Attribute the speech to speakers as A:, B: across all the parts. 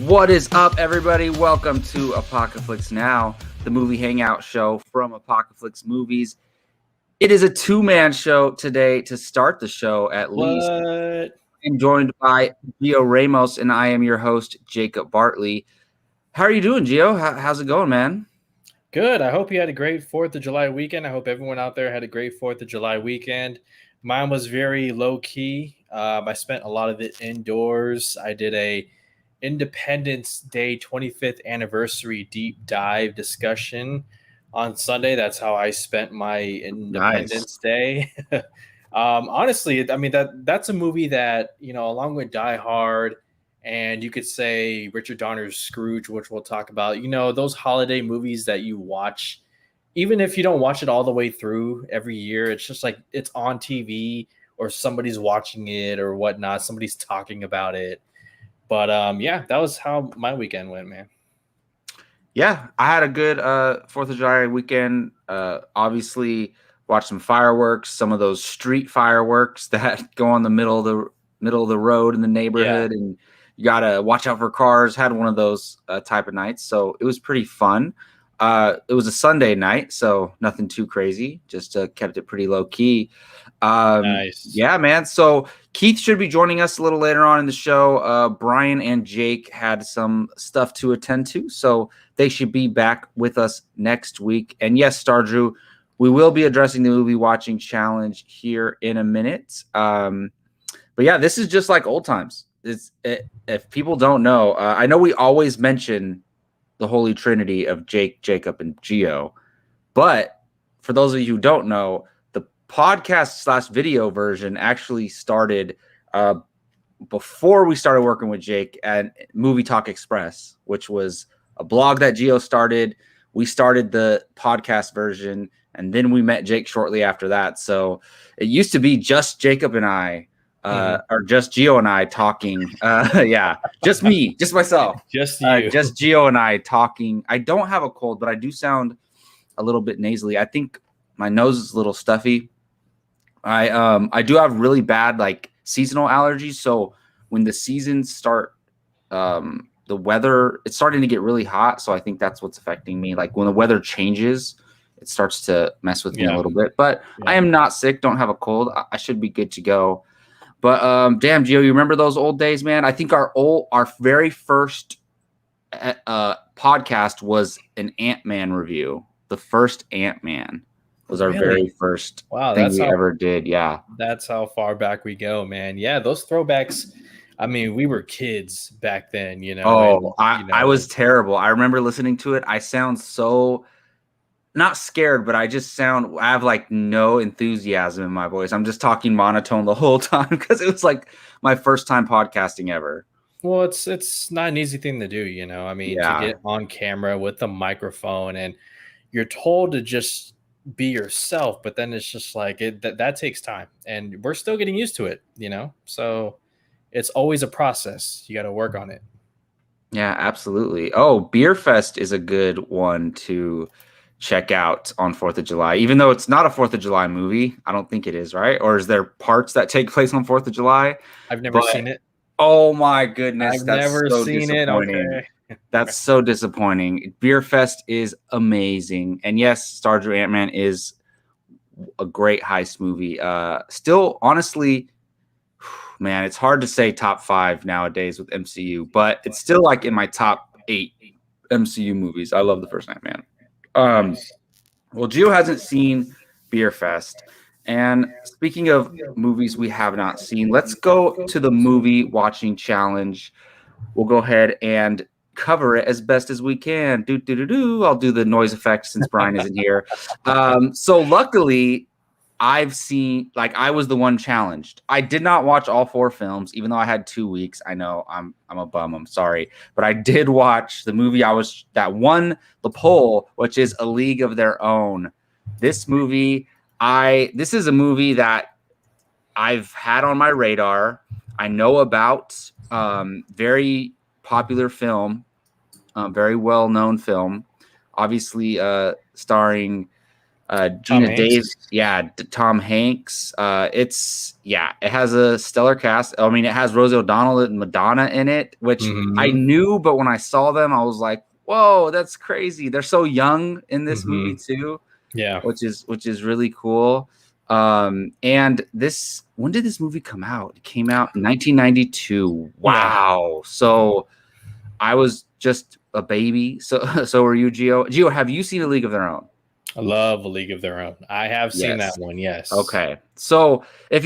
A: What is up, everybody? Welcome to Apocaflix Now, the movie hangout show from Apocaflix Movies. It is a two-man show today to start the show, at least. I'm joined by Gio Ramos, and I am your host, Jacob Bartley. How are you doing, Gio? How's it going, man?
B: Good. I hope you had a great 4th of July weekend. I hope everyone out there had a great 4th of July weekend. Mine was very low-key. I spent a lot of it indoors. I did a Independence Day 25th anniversary deep dive discussion on Sunday. That's how I spent my Independence Day. Honestly, I mean that's a movie that, along with Die Hard, and you could say Richard Donner's Scrooge, which we'll talk about, those holiday movies that you watch, even if you don't watch it all the way through every year, it's just like it's on TV or somebody's watching it or whatnot. Somebody's talking about it. But yeah, that was how my weekend went, man.
A: Yeah, I had a good 4th of July weekend. Obviously, watched some fireworks, some of those street fireworks that go on the middle of the road in the neighborhood, and you gotta watch out for cars. Had one of those type of nights, so it was pretty fun. It was a Sunday night, so nothing too crazy. Just kept it pretty low key.
B: Nice.
A: Yeah, man. So Keith should be joining us a little later on in the show. Brian and Jake had some stuff to attend to, so they should be back with us next week. And yes, Star Drew, we will be addressing the movie watching challenge here in a minute. But yeah, this is just like old times. If people don't know, I know we always mention the Holy Trinity of Jake, Jacob, and Gio, but for those of you who don't know, the podcast / video version actually started before we started working with Jake at Movie Talk Express, which was a blog that Gio started. We started the podcast version, and then we met Jake shortly after that. So it used to be just Jacob and I, or just Gio and I talking. Yeah, just me, just myself,
B: just you,
A: just Gio and I talking. I don't have a cold, but I do sound a little bit nasally. I think my nose is a little stuffy. I do have really bad like seasonal allergies. So when the seasons start, the weather, it's starting to get really hot. So I think that's what's affecting me. Like when the weather changes, it starts to mess with me a little bit. But I am not sick. Don't have a cold. I should be good to go. But damn, Gio, you remember those old days, man? I think our very first podcast was an Ant-Man review. The first Ant-Man was our very first thing we ever did. Yeah,
B: that's how far back we go, man. Yeah, those throwbacks. I mean, we were kids back then,
A: Oh, I was terrible. I remember listening to it. I sound so not scared, but I have like no enthusiasm in my voice. I'm just talking monotone the whole time because it was like my first time podcasting ever.
B: Well, it's not an easy thing to do, I mean, to get on camera with a microphone and you're told to just be yourself, but then it's just like that takes time, and we're still getting used to it, so it's always a process. You got to work on it.
A: Yeah, absolutely. Oh, Beer Fest is a good one to check out on 4th of July, even though it's not a 4th of July movie. I don't think it is, right? Or is there parts that take place on 4th of July?
B: I've never seen it.
A: Oh my goodness.
B: I've never seen it. Okay.
A: That's so disappointing. Beer Fest is amazing. And yes, Star Trek Ant-Man is a great heist movie. Still, honestly, man, it's hard to say top 5 nowadays with MCU, but it's still like in my top 8 MCU movies. I love the first Ant-Man. Well, Gio hasn't seen Beer Fest. And speaking of movies we have not seen, let's go to the movie watching challenge. We'll go ahead and cover it as best as we can. I'll do the noise effect since Brian isn't here. So luckily, I was the one challenged. I did not watch all 4 films, even though I had 2 weeks. I know I'm a bum. I'm sorry, but I did watch the movie that won the poll, which is A League of Their Own. This is a movie that I've had on my radar. I know about. Very popular film, very well known film. Obviously, starring
B: Tom
A: Gina
B: Hanks.
A: Davis, Tom Hanks. It has a stellar cast. I mean, it has Rosie O'Donnell and Madonna in it, which I
B: Mm-hmm.
A: knew, but when I saw them, I was like, "Whoa, that's crazy!" They're so young in this movie
B: Mm-hmm.
A: too,
B: Yeah.
A: which is really cool. And when did this movie come out? It came out in 1992.
B: Yeah.
A: Wow. So I was just a baby. So were you, Gio? Gio, have you seen A League of Their Own?
B: I love A League of Their Own. I have seen that
A: Yes.
B: one. Yes.
A: Okay. So if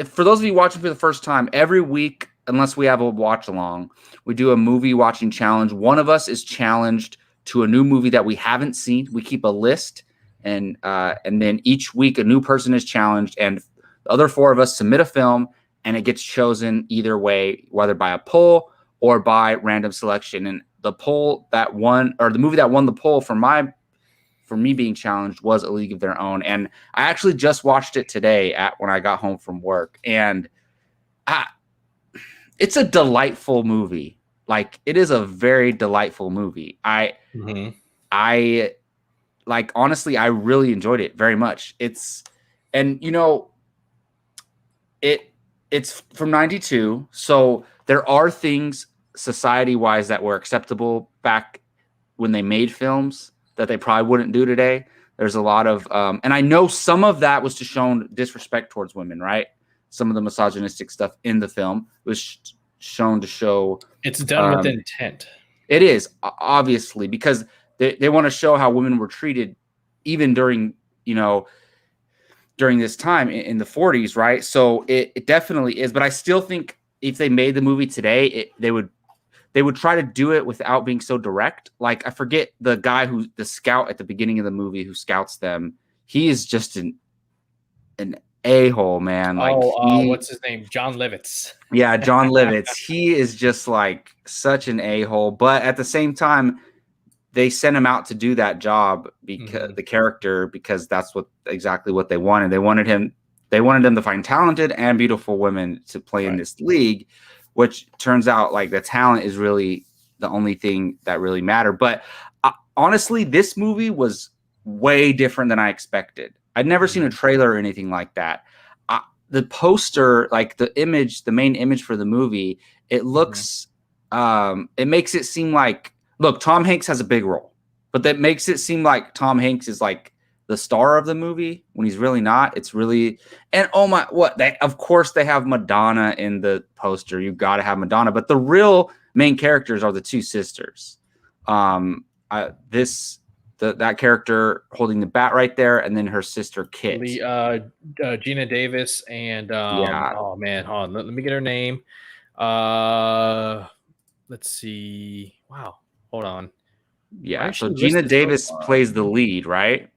A: for those of you watching for the first time, every week, unless we have a watch along, we do a movie watching challenge. One of us is challenged to a new movie that we haven't seen. We keep a list, and then each week a new person is challenged, and the other four of us submit a film, and it gets chosen either way, whether by a poll or by random selection. And the poll that won, or the movie that won the poll for me being challenged, was A League of Their Own. And I actually just watched it today when I got home from work. And it's a delightful movie. Like, it is a very delightful movie.
B: Mm-hmm.
A: I like, honestly, I really enjoyed it very much. And it's from 92. So there are things society wise that were acceptable back when they made films that they probably wouldn't do today. There's a lot of, and I know some of that was to show disrespect towards women, right? Some of the misogynistic stuff in the film was shown to show.
B: It's done with intent.
A: It is, obviously, because they want to show how women were treated even during this time in the 40s, right? So it definitely is. But I still think if they made the movie today, they would try to do it without being so direct. Like, I forget the guy the scout at the beginning of the movie who scouts them. He is just an a-hole, man. Like,
B: what's his name? John Lovitz.
A: Yeah, John Lovitz. He is just like such an a-hole. But at the same time, they sent him out to do that job because the character, because that's exactly what they wanted. They wanted him to find talented and beautiful women to play in this league, which turns out like the talent is really the only thing that really mattered. But honestly, this movie was way different than I expected. I'd never seen a trailer or anything like that. The poster, like the main image for the movie, it looks, it makes it seem like, look, Tom Hanks has a big role, but that makes it seem like Tom Hanks is like the star of the movie when he's really not. It's really, and oh my, of course they have Madonna in the poster. You got to have Madonna, but the real main characters are the two sisters. That character holding the bat right there, and then her sister Kit.
B: Gina Davis and oh man, hold on, let me get her name. Let's see. Wow, hold on.
A: Yeah, so Gina Davis plays the lead, right?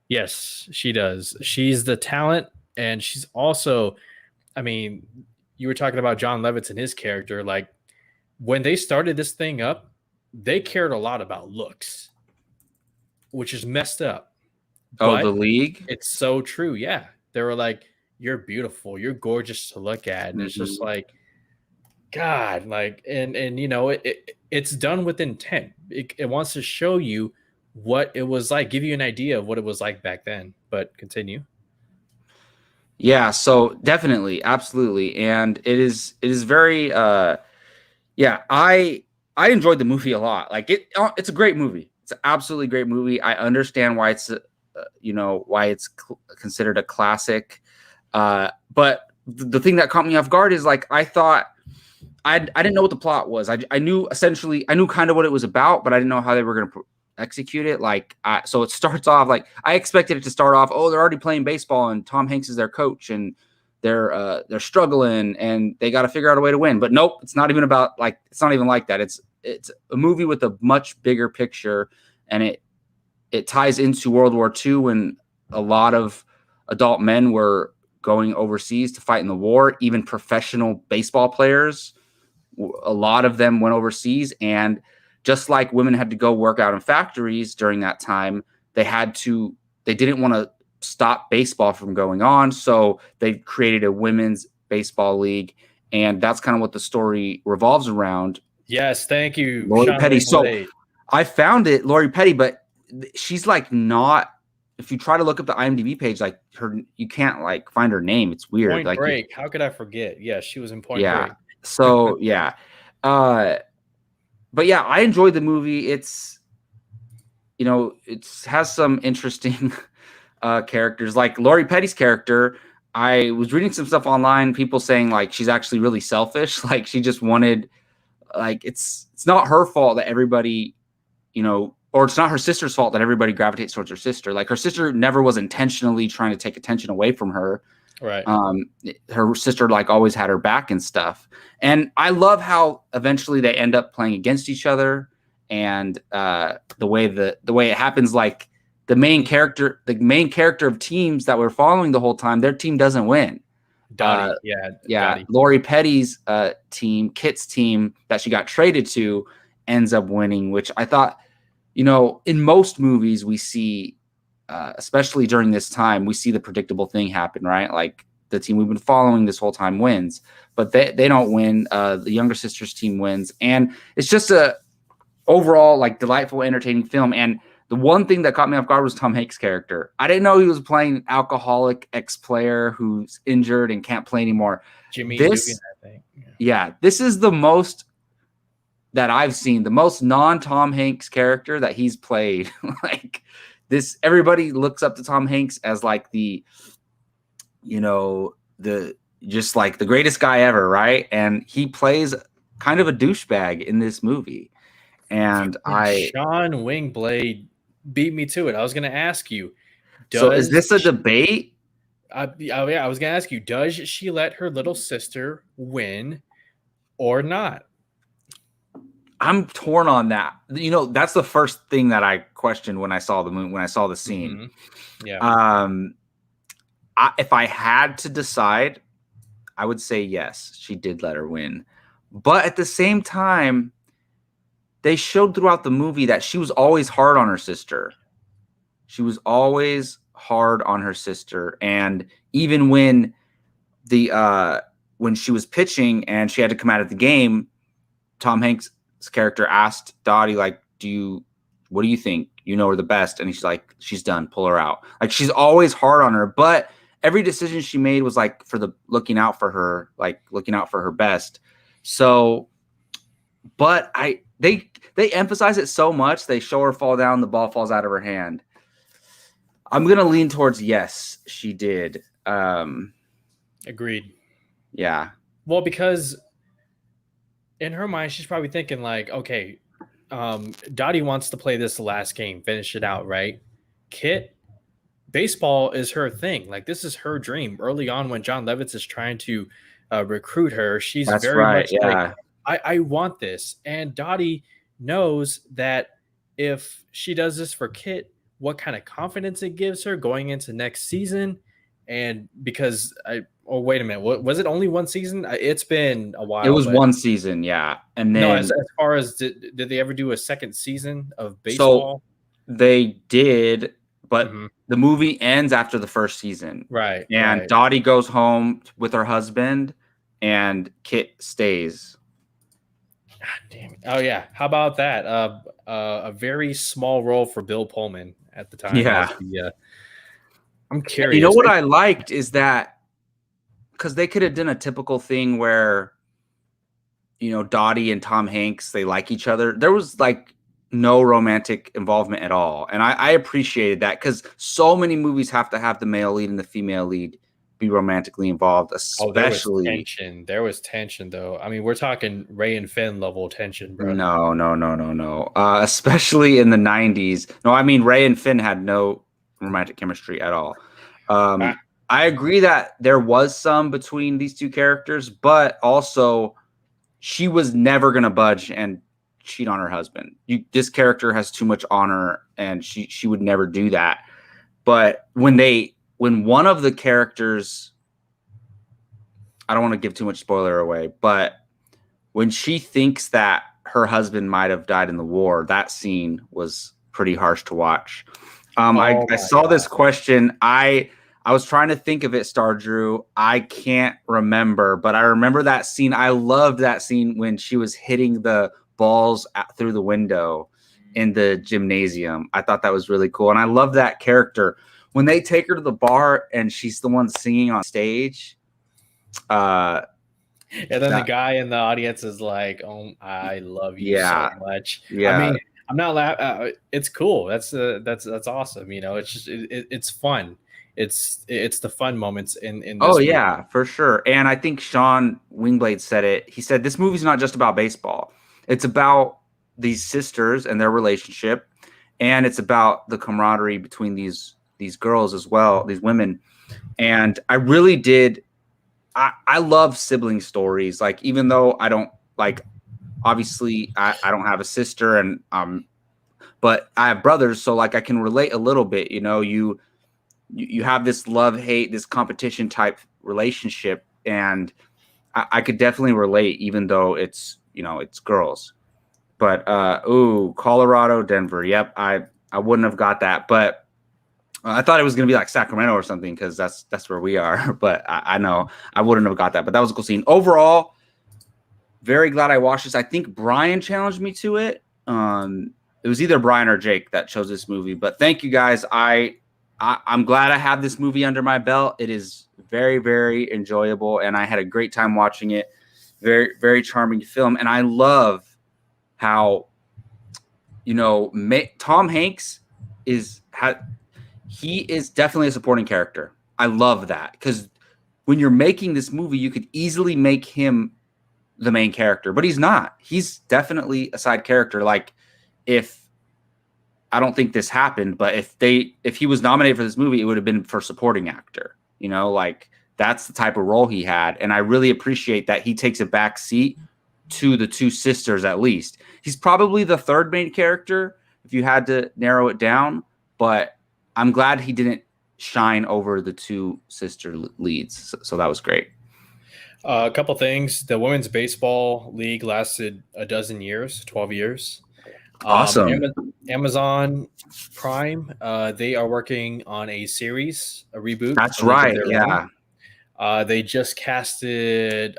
B: Yes, she does. She's the talent, and she's also, I mean, you were talking about John Lovitz and his character. Like, when they started this thing up, they cared a lot about looks, which is messed up.
A: Oh, the league?
B: It's so true. Yeah. They were like, you're beautiful. You're gorgeous to look at. And it's just like, God, like, and it's done with intent. It wants to show you what it was like, give you an idea of what it was like back then. But continue.
A: Yeah, so definitely, absolutely. And it is very, I enjoyed the movie a lot. Like, it's a great movie. It's an absolutely great movie. I understand why it's, considered a classic. But the thing that caught me off guard is, like, I thought I didn't know what the plot was. I knew kind of what it was about, but I didn't know how they were going to execute it. Like, so it starts off like I expected it to start off. Oh, they're already playing baseball, and Tom Hanks is their coach, and they're struggling, and they got to figure out a way to win. But nope, it's not even about like it's not even like that. It's a movie with a much bigger picture, and it ties into World War II when a lot of adult men were going overseas to fight in the war. Even professional baseball players, a lot of them went overseas, and just like women had to go work out in factories during that time, they didn't want to stop baseball from going on. So they created a women's baseball league. And that's kind of what the story revolves around.
B: Yes. Thank you,
A: Lori Petty. So I found it, Lori Petty, but she's like not if you try to look up the IMDb page, like you can't like find her name. It's weird.
B: Point
A: Like
B: Break. How could I forget? Yeah, she was in Point
A: yeah.
B: Break.
A: So yeah. Uh, but yeah, I enjoyed the movie. It's it has some interesting characters. Like Lori Petty's character, I was reading some stuff online, people saying like she's actually really selfish. Like she just wanted, like it's not her fault that everybody, or it's not her sister's fault that everybody gravitates towards her sister. Like her sister never was intentionally trying to take attention away from her.
B: Right.
A: Her sister like always had her back and stuff. And I love how eventually they end up playing against each other, and the way it happens, like the main character of teams that we're following the whole time, their team doesn't win.
B: Dottie,
A: yeah.
B: Dottie.
A: Lori Petty's team, Kit's team that she got traded to, ends up winning, which I thought, in most movies we see, especially during this time, we see the predictable thing happen, right? Like the team we've been following this whole time wins, but they don't win. The younger sister's team wins, and it's just a overall like delightful, entertaining film. And the one thing that caught me off guard was Tom Hanks' character. I didn't know he was playing an alcoholic ex-player who's injured and can't play anymore.
B: Jimmy Dugan, I think.
A: Yeah, this is the most that I've seen, the most non-Tom Hanks character that he's played. Like this, everybody looks up to Tom Hanks as like the just like the greatest guy ever, right? And he plays kind of a douchebag in this movie. And
B: Sean Wingblade beat me to it. I was going to ask you,
A: so is this a debate?
B: I was going to ask you, does she let her little sister win or not?
A: I'm torn on that. That's the first thing that I questioned when I saw the scene.
B: Mm-hmm. Yeah.
A: If I had to decide, I would say yes, she did let her win. But at the same time, they showed throughout the movie that she was always hard on her sister. She was always hard on her sister. And even when when she was pitching and she had to come out of the game, Tom Hanks' character asked Dottie, like, what do you think? You know her the best. And he's like, she's done. Pull her out. Like, she's always hard on her. But every decision she made was like looking out for her, like looking out for her best. So, but they emphasize it so much. They show her fall down. The ball falls out of her hand. I'm going to lean towards yes, she did.
B: Agreed.
A: Yeah.
B: Well, because in her mind, she's probably thinking like, okay, Dottie wants to play this last game, finish it out, right? Kit, baseball is her thing. Like, this is her dream. Early on, when John Lovitz is trying to recruit her, she's
A: That's
B: very
A: right,
B: much
A: yeah.
B: like, I want this. And Dottie knows that if she does this for Kit, what kind of confidence it gives her going into next season. And because wait a minute, was it only one season? It's been a while.
A: It was one season, yeah. And then
B: as far as did they ever do a second season of baseball?
A: So they did, but the movie ends after the first season.
B: Right.
A: And Dottie goes home with her husband and Kit stays.
B: God damn it. Oh yeah. How about that? A very small role for Bill Pullman at the time.
A: Yeah.
B: I'm curious.
A: You know what I liked is that because they could have done a typical thing where, Dottie and Tom Hanks, they like each other. There was like no romantic involvement at all. And I appreciated that because so many movies have to have the male lead and the female lead be romantically involved, especially.
B: There was tension though. I mean, we're talking Ray and Finn level tension, bro.
A: No. Especially in the 90s. No, I mean, Ray and Finn had no romantic chemistry at all. I agree that there was some between these two characters, but also she was never going to budge and cheat on her husband. This character has too much honor and she would never do that. But when one of the characters, I don't want to give too much spoiler away, but when she thinks that her husband might have died in the war, that scene was pretty harsh to watch. I saw this question. I was trying to think of it, Star Drew. I can't remember, but I remember that scene. I loved that scene when she was hitting the balls through the window. in the gymnasium. I thought that was really cool. And I love that character. When they take her to the bar and she's the one singing on stage, uh,
B: And then the
A: that,
B: guy in the audience is like, "Oh, I love you so
A: yeah,
B: much." I
A: yeah.
B: mean, I'm not it's cool. That's awesome. You know, it's just it's fun. It's the fun moments in
A: Oh
B: this movie.
A: yeah, for sure. And I think Sean Wingblade said it. He said this movie's not just about baseball. It's about these sisters and their relationship, and it's about the camaraderie between these girls as well, these women. And I really did. I love sibling stories. Like even though I don't like, obviously I don't have a sister, and but I have brothers, so like I can relate a little bit. You know, you have this love hate, this competition type relationship, and I could definitely relate, even though it's girls. But ooh, Colorado, Denver. Yep, I wouldn't have got that, but I thought it was gonna be like Sacramento or something because that's where we are. But I know I wouldn't have got that. But that was a cool scene. Overall, very glad I watched this. I think Brian challenged me to it. It was either Brian or Jake that chose this movie. But thank you guys. I'm glad I have this movie under my belt. It is very, very enjoyable, and I had a great time watching it. Very, very charming film, and I love how Tom Hanks he is definitely a supporting character. I love that because when you're making this movie, you could easily make him the main character, but he's not. He's definitely a side character. Like if I don't think this happened, but if he was nominated for this movie, it would have been for supporting actor. Like that's the type of role he had, and I really appreciate that he takes a back seat to the two sisters at least. He's probably the third main character if you had to narrow it down, but I'm glad he didn't shine over the two sister leads. So that was great.
B: A couple things. The women's baseball league lasted a dozen years, 12 years.
A: Awesome.
B: Amazon Prime, they are working on a series, a reboot.
A: That's
B: A League of
A: right.
B: Their
A: Yeah.
B: Own. They just casted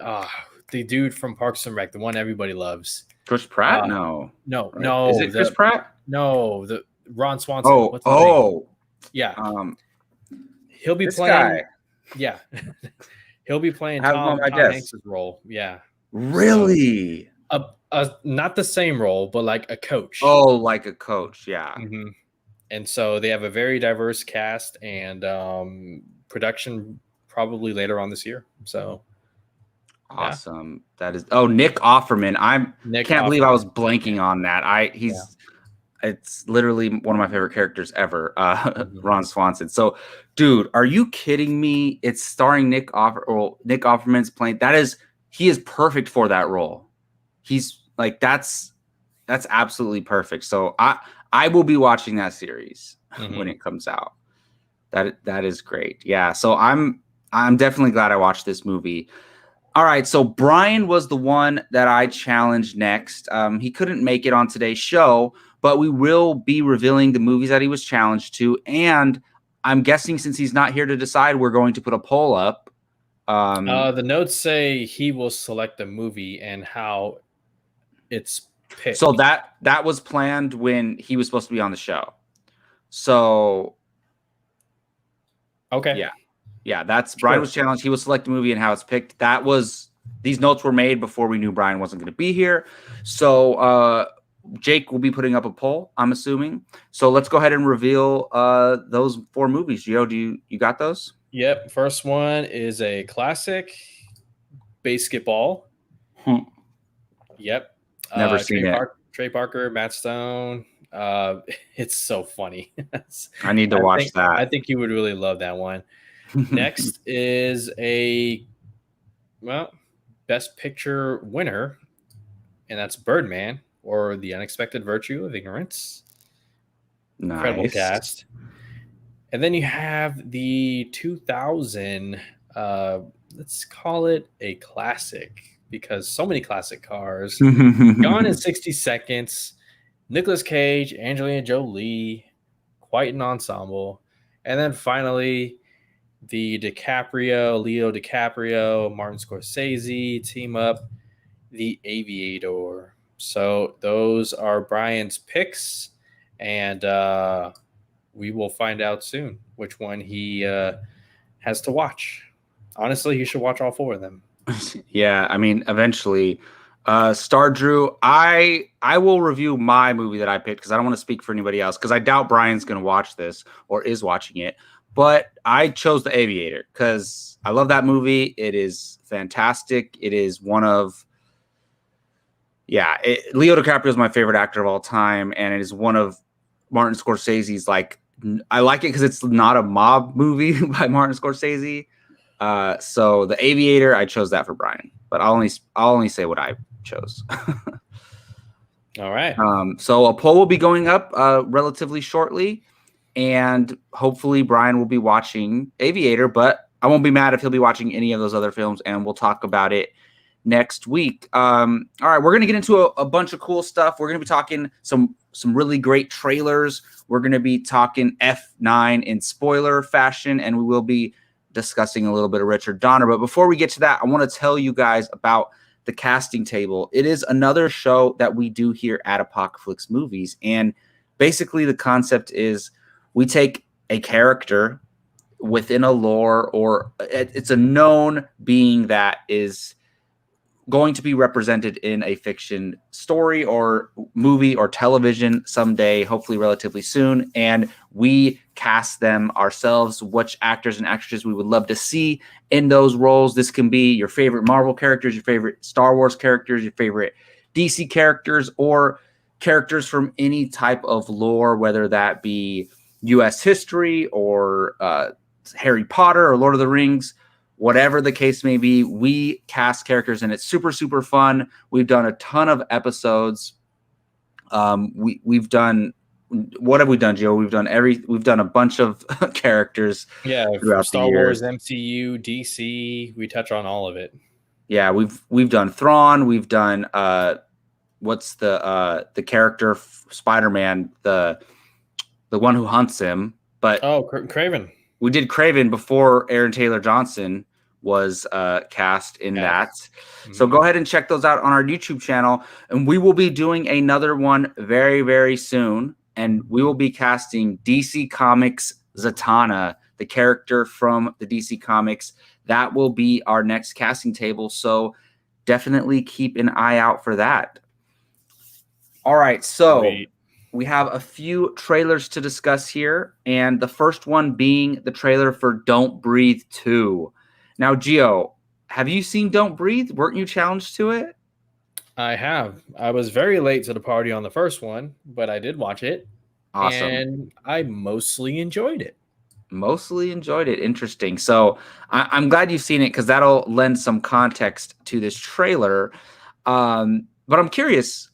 B: the dude from Parks and Rec, the one everybody loves.
A: Chris Pratt? No.
B: No,
A: Right?
B: no,
A: Is it Chris Pratt?
B: no, the Ron Swanson.
A: Oh,
B: What's his name? Yeah,
A: um,
B: he'll be
A: this
B: playing.
A: guy.
B: Yeah, he'll be playing
A: I have him on my
B: Tom
A: desk.
B: Hanks's role. Yeah,
A: Really?
B: not the same role, but like a coach.
A: Oh, like a coach. Yeah.
B: Mm-hmm. And so they have a very diverse cast and production probably later on this year. So
A: Awesome. That is. Oh, Nick Offerman. Can't believe I was blanking on that. It's literally one of my favorite characters ever. Ron Swanson. So, dude, are you kidding me? It's starring Nick Offerman's playing. He is perfect for that role. He's like that's absolutely perfect. So I will be watching that series when it comes out. That is great. Yeah. So I'm definitely glad I watched this movie. All right, so Brian was the one that I challenged next. He couldn't make it on today's show, but we will be revealing the movies that he was challenged to. And I'm guessing since he's not here to decide, we're going to put a poll up.
B: The notes say he will select a movie and how it's picked.
A: So that was planned when he was supposed to be on the show. So,
B: okay.
A: Yeah, that's Brian was challenged. He will select the movie and how it's picked. These notes were made before we knew Brian wasn't going to be here. So Jake will be putting up a poll, I'm assuming. So let's go ahead and reveal those 4 movies. Gio, you got those?
B: Yep. First one is a classic, Basketball. Yep.
A: Never seen it.
B: Trey Parker, Matt Stone. It's so funny.
A: I need to watch that.
B: I think you would really love that one. Next is Best Picture winner, and that's Birdman or The Unexpected Virtue of Ignorance.
A: Nice.
B: Incredible cast. And then you have the 2000, let's call it a classic because so many classic cars. Gone in 60 Seconds, Nicolas Cage, Angelina Jolie, quite an ensemble. And then finally, the Leo DiCaprio, Martin Scorsese team up, The Aviator. So those are Brian's picks, and we will find out soon which one he has to watch. Honestly, he should watch all four of them.
A: Yeah, I mean, eventually. Star Drew, I will review my movie that I picked because I don't want to speak for anybody else because I doubt Brian's going to watch this or is watching it. But I chose The Aviator because I love that movie. It is fantastic. It is one of Leo DiCaprio is my favorite actor of all time, and it is one of Martin Scorsese's I like it because it's not a mob movie by Martin Scorsese. So The Aviator, I chose that for Brian, but I'll only say what I chose.
B: All right.
A: So a poll will be going up relatively shortly, and hopefully Brian will be watching Aviator, but I won't be mad if he'll be watching any of those other films, and we'll talk about it next week. All right, we're going to get into a bunch of cool stuff. We're going to be talking some really great trailers. We're going to be talking F9 in spoiler fashion, and we will be discussing a little bit of Richard Donner. But before we get to that, I want to tell you guys about the casting table. It is another show that we do here at Apocaflix Movies. And basically the concept is we take a character within a lore, or it's a known being that is going to be represented in a fiction story or movie or television someday, hopefully relatively soon. And we cast them ourselves, which actors and actresses we would love to see in those roles. This can be your favorite Marvel characters, your favorite Star Wars characters, your favorite DC characters, or characters from any type of lore, whether that be US history or Harry Potter or Lord of the Rings. Whatever the case may be, we cast characters, and it's super, super fun. We've done a ton of episodes. We've done, what have we done, Joe? We've done a bunch of characters.
B: Yeah,
A: throughout
B: Star
A: the
B: Wars,
A: years.
B: MCU, DC. We touch on all of it.
A: Yeah, we've done Thrawn. We've done what's the character Spider-Man, the one who hunts him. But
B: Craven.
A: We did Craven before Aaron Taylor Johnson was cast in that. Mm-hmm. So go ahead and check those out on our YouTube channel. And we will be doing another one very, very soon. And we will be casting DC Comics Zatanna, the character from the DC Comics. That will be our next casting table. So definitely keep an eye out for that. All right. So we have a few trailers to discuss here, and the first one being the trailer for Don't Breathe 2. Now, Gio, have you seen Don't Breathe? Weren't you challenged to it?
B: I have. I was very late to the party on the first one, but I did watch it.
A: Awesome.
B: And I mostly enjoyed it.
A: Mostly enjoyed it. Interesting. So I'm glad you've seen it because that'll lend some context to this trailer. But I'm curious.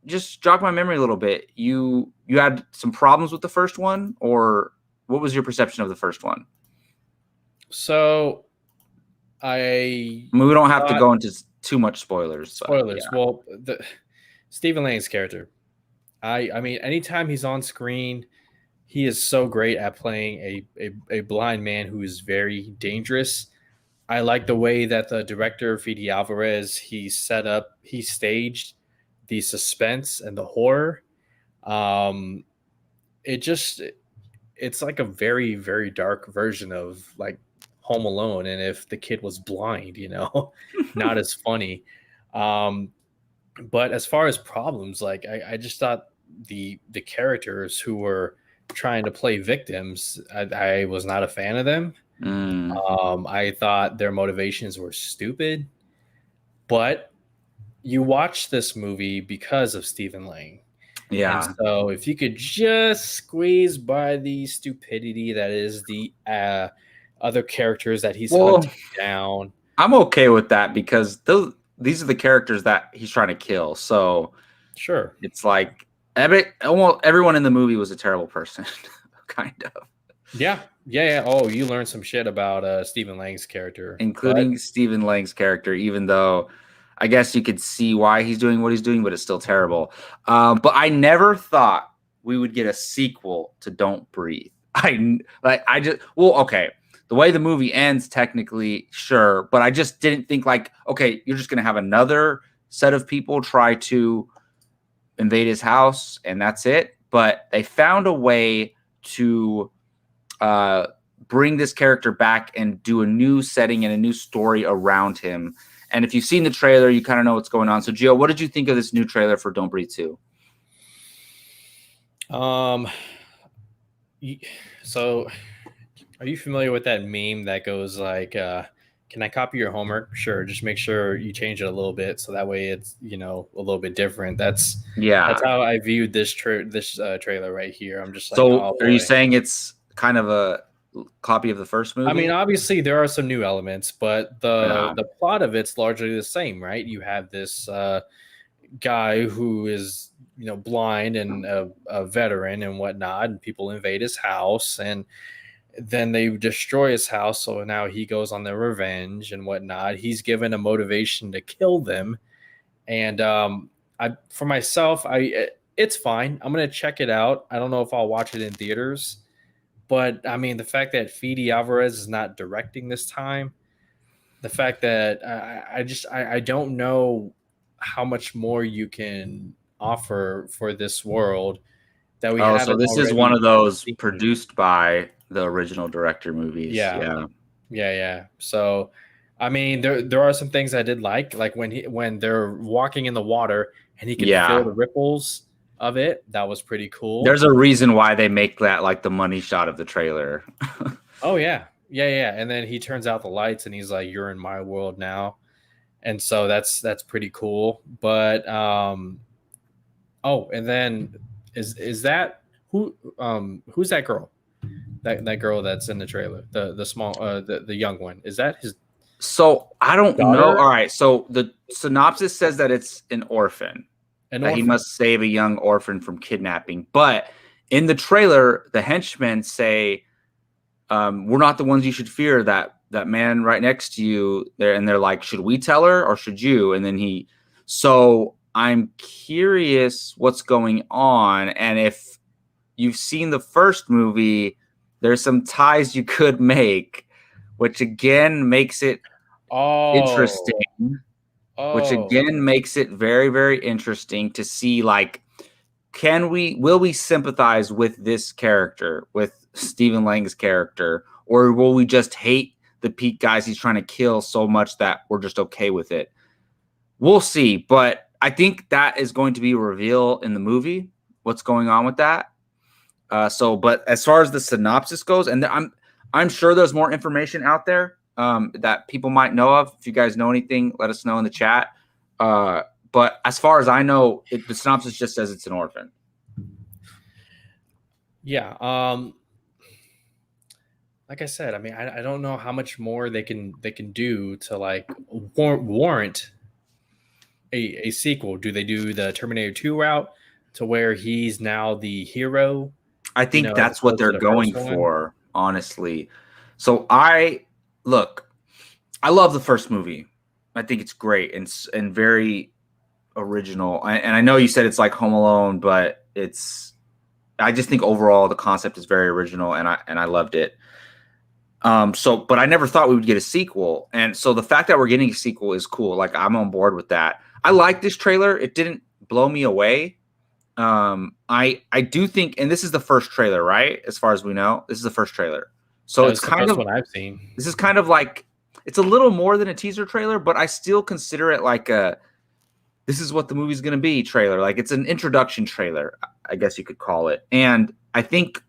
A: Just jog my memory a little bit. You had some problems with the first one, or what was your perception of the first one?
B: So
A: we don't have to go into too much spoilers.
B: Spoilers. Yeah. Well, Stephen Lang's character. I mean, anytime he's on screen, he is so great at playing a blind man who is very dangerous. I like the way that the director, Fede Alvarez, he staged the suspense and the horror. It's like a very, very dark version of like Home Alone, and if the kid was blind, not as funny. But as far as problems, like I just thought the characters who were trying to play victims, I was not a fan of them. I thought their motivations were stupid, but you watch this movie because of Stephen Lang.
A: Yeah.
B: And so if you could just squeeze by the stupidity that is the other characters that he's hunting down.
A: I'm okay with that because these are the characters that he's trying to kill. So
B: sure.
A: It's like almost everyone in the movie was a terrible person, kind of.
B: Yeah. Oh, you learned some shit about Stephen Lang's character.
A: Including Stephen Lang's character, even though I guess you could see why he's doing what he's doing, but it's still terrible. But I never thought we would get a sequel to Don't Breathe. Okay. The way the movie ends, technically, sure, but I just didn't think okay, you're just going to have another set of people try to invade his house, and that's it. But they found a way to bring this character back and do a new setting and a new story around him. And if you've seen the trailer, you kind of know what's going on. So, Gio, what did you think of this new trailer for Don't Breathe 2?
B: So are you familiar with that meme that goes like, can I copy your homework? Sure. Just make sure you change it a little bit so that way it's, a little bit different. That's how I viewed this trailer right here. I'm just like,
A: so
B: oh,
A: are you saying it's kind of a copy of the first movie?
B: I mean, obviously there are some new elements, but the plot of it's largely the same, right? You have this guy who is blind and a veteran and whatnot, and people invade his house, and then they destroy his house. So now he goes on their revenge and whatnot. He's given a motivation to kill them, and for myself, it's fine. I'm gonna check it out. I don't know if I'll watch it in theaters, but I mean, the fact that Fede Alvarez is not directing this time, the fact that I don't know how much more you can offer for this world that we haven't.
A: So this is one of those produced by the original director movies.
B: Yeah. So, I mean, there are some things I did like when they're walking in the water and he can feel the ripples of it. That was pretty cool.
A: There's a reason why they make that like the money shot of the trailer.
B: Oh yeah. And then he turns out the lights and he's like, "You're in my world now," and so that's pretty cool. But and then is that who's that girl? That girl that's in the trailer, the small the young one, is that his?
A: So I don't know. All right, so the synopsis says that it's an orphan. He must save a young orphan from kidnapping. But in the trailer, the henchmen say, "We're not the ones you should fear. That man right next to you there," and they're like, "Should we tell her or should you?" And then so I'm curious what's going on, and if you've seen the first movie, there's some ties you could make, which again makes it interesting. Which again makes it very, very interesting to see, like, will we sympathize with this character, with Stephen Lang's character, or will we just hate the Pete guys he's trying to kill so much that we're just okay with it? We'll see, but I think that is going to be a reveal in the movie, what's going on with that. But as far as the synopsis goes, and I'm sure there's more information out there that people might know of. If you guys know anything, let us know in the chat. But as far as I know, the synopsis just says it's an orphan.
B: Yeah. Like I said, I mean, I don't know how much more they can do to like warrant a sequel. Do they do the Terminator 2 route to where he's now the hero?
A: I think that's what they're going for, honestly. So I love the first movie. I think it's great and very original. And I know you said it's like Home Alone, but I just think overall the concept is very original, and I loved it. But I never thought we would get a sequel. And so the fact that we're getting a sequel is cool. Like, I'm on board with that. I like this trailer. It didn't blow me away. I do think, and this is the first trailer, right? As far as we know, this is the first trailer. So it's kind of
B: what I've seen.
A: This is kind of like, it's a little more than a teaser trailer, but I still consider it like this is what the movie's going to be trailer. Like, it's an introduction trailer, I guess you could call it. And I think,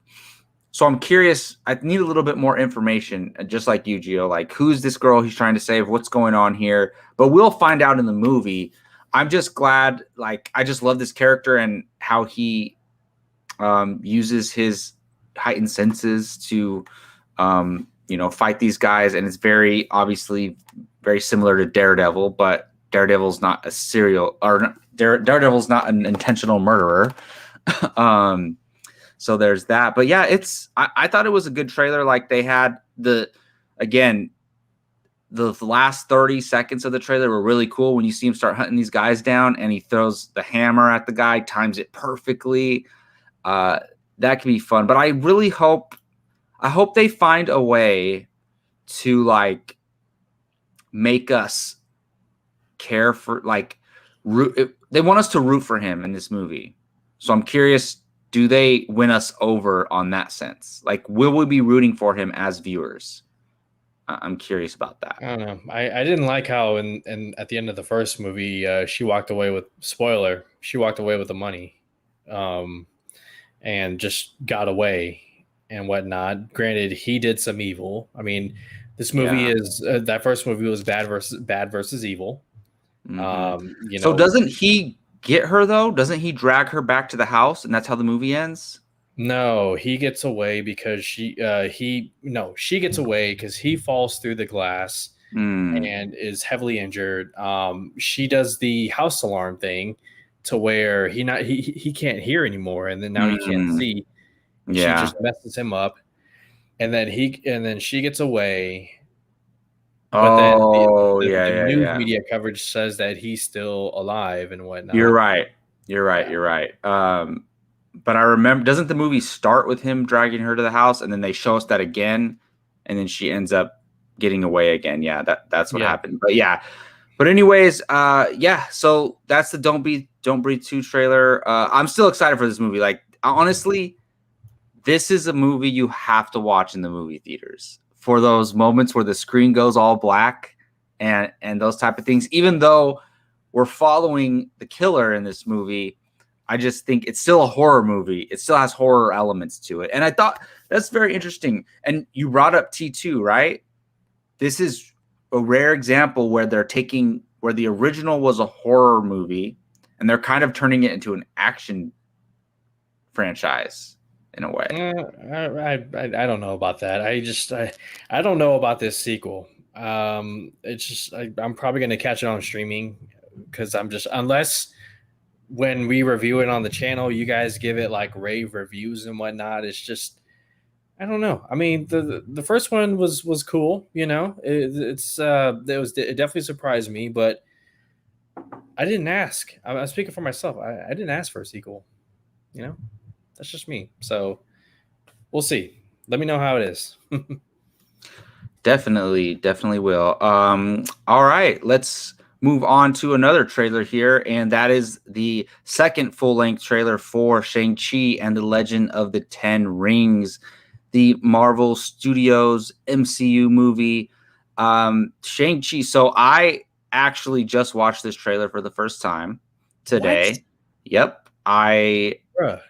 A: so I'm curious, I need a little bit more information, just like you, Gio, like, who's this girl he's trying to save? What's going on here? But we'll find out in the movie. I'm just glad, like, I just love this character and how he uses his heightened senses to, fight these guys. And it's very, obviously, very similar to Daredevil, but Daredevil's not Daredevil's not an intentional murderer. So there's that. But yeah, I thought it was a good trailer. Like, they had the last 30 seconds of the trailer were really cool when you see him start hunting these guys down and he throws the hammer at the guy, times it perfectly. That could be fun. But I really hope they find a way to, like, make us care for, like, they want us to root for him in this movie. So I'm curious, do they win us over on that sense? Like, will we be rooting for him as viewers? I'm curious about that.
B: I don't know. I didn't like how in at the end of the first movie, she walked away with spoiler. She walked away with the money, um, and just got away and whatnot. Granted, he did some evil. I mean, this movie
A: Yeah.
B: is that first movie was bad versus evil.
A: Hmm.
B: You
A: So
B: know,
A: doesn't he get her though? Doesn't he drag her back to the house, and that's how the movie ends?
B: no, he gets away because she gets away because he falls through the glass
A: Mm,
B: and is heavily injured. She does the house alarm thing to where he can't hear anymore, and then now he can't
A: mm,
B: see, and she
A: yeah.
B: just messes him up, and then she gets away. But then
A: Oh, yeah,
B: the
A: yeah,
B: news
A: yeah.
B: media coverage says that he's still alive and
A: You're
B: whatnot.
A: right. You're right.
B: Yeah,
A: You're right. But I remember, doesn't the movie start with him dragging her to the house, and then they show us that again, and then she ends up getting away again? Yeah, that's what
B: yeah.
A: happened. But yeah, but anyways, yeah. So that's the Don't Breathe 2 trailer. I'm still excited for this movie. Like honestly, this is a movie you have to watch in the movie theaters for those moments where the screen goes all black and those type of things. Even though we're following the killer in this movie, I just think it's still a horror movie. It still has horror elements to it. And I thought that's very interesting. And you brought up T2, right? This is a rare example where they're taking where the original was a horror movie and they're kind of turning it into an action franchise in a way.
B: I don't know about that. I don't know about this sequel. It's just I'm probably going to catch it on streaming because I'm just unless when we review it on the channel, you guys give it like rave reviews and whatnot. It's just I don't know. I mean, the first one was cool. You know, it definitely surprised me, but I didn't ask. I'm speaking for myself. I didn't ask for a sequel. You know, that's just me. So we'll see. Let me know how it is.
A: Definitely, definitely will. All right, let's move on to another trailer here, and that is the second full-length trailer for Shang-Chi and the Legend of the Ten Rings, the Marvel Studios MCU movie. Shang-Chi. So I actually just watched this trailer for the first time
B: What?
A: today. Yep.
B: Bruh.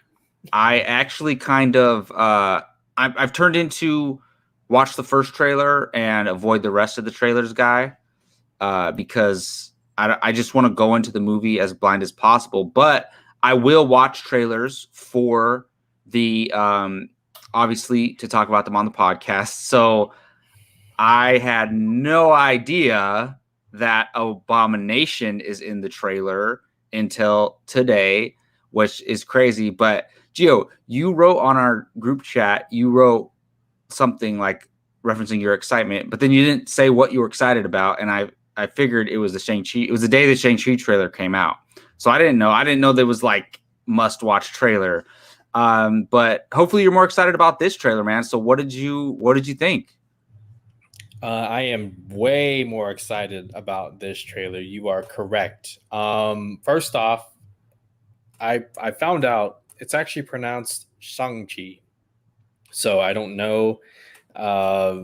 A: I actually kind of I've turned into watch the first trailer and avoid the rest of the trailers guy because I just want to go into the movie as blind as possible. But I will watch trailers for the obviously to talk about them on the podcast. So I had no idea that Abomination is in the trailer until today, which is crazy. But Gio, you wrote on our group chat, you wrote something like referencing your excitement, but then you didn't say what you were excited about. And I figured it was the Shang-Chi. It was the day the Shang-Chi trailer came out. So I didn't know. I didn't know there was like must watch trailer. But hopefully you're more excited about this trailer, man. So what did you think?
B: I am way more excited about this trailer. You are correct. First off, I found out it's actually pronounced Shang-Chi. So I don't know uh,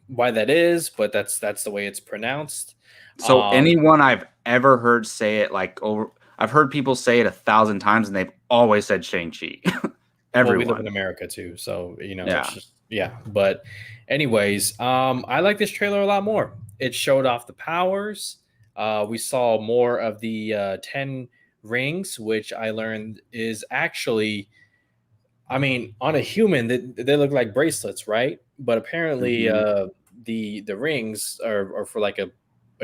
B: why that is, but that's the way it's pronounced.
A: So
B: Um,
A: anyone I've ever heard say it like over I've heard people say it 1,000 times and they've always said Shang-Chi.
B: well, we live in
A: Everyone.
B: America too, so it's
A: Yeah.
B: just yeah. But anyways, I like this trailer a lot more. It showed off the powers. We saw more of the 10 rings, which I learned is actually, I mean, on a human, they look like bracelets, right? But apparently,
A: Hmm.
B: the rings are for like a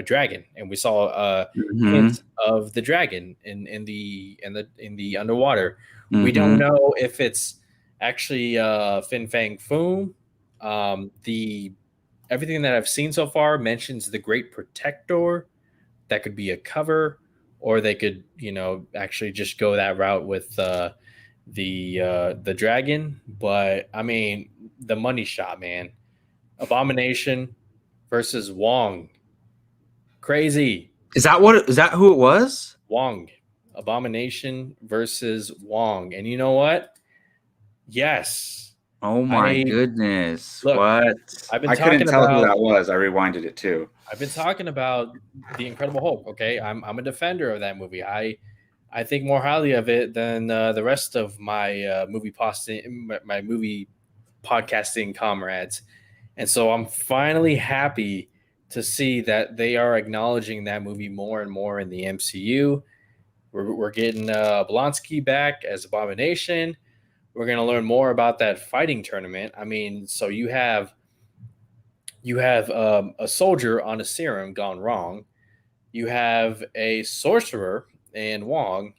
B: dragon, and we saw
A: Hmm.
B: hints of the dragon in the underwater. We don't
A: Hmm.
B: know if it's actually Fin Fang Foom. The everything that I've seen so far mentions the Great Protector. That could be a cover, or they could actually just go that route with the dragon. But I mean, the money shot, man. Abomination versus Wong. Crazy.
A: Is that who it was?
B: Wong, Abomination versus Wong. And you know what? Yes,
A: Oh my
B: I
A: goodness.
B: look.
A: What?
B: I've been
A: I couldn't
B: talking
A: tell who
B: about
A: that was. I rewinded it too.
B: I've been talking about the Incredible Hulk. Okay, I'm a defender of that movie. I think more highly of it than the rest of my my movie podcasting comrades. And so I'm finally happy to see that they are acknowledging that movie more and more in the MCU. We're getting Blonsky back as Abomination. We're going to learn more about that fighting tournament. I mean, so you have a soldier on a serum gone wrong. You have a sorcerer in Wong.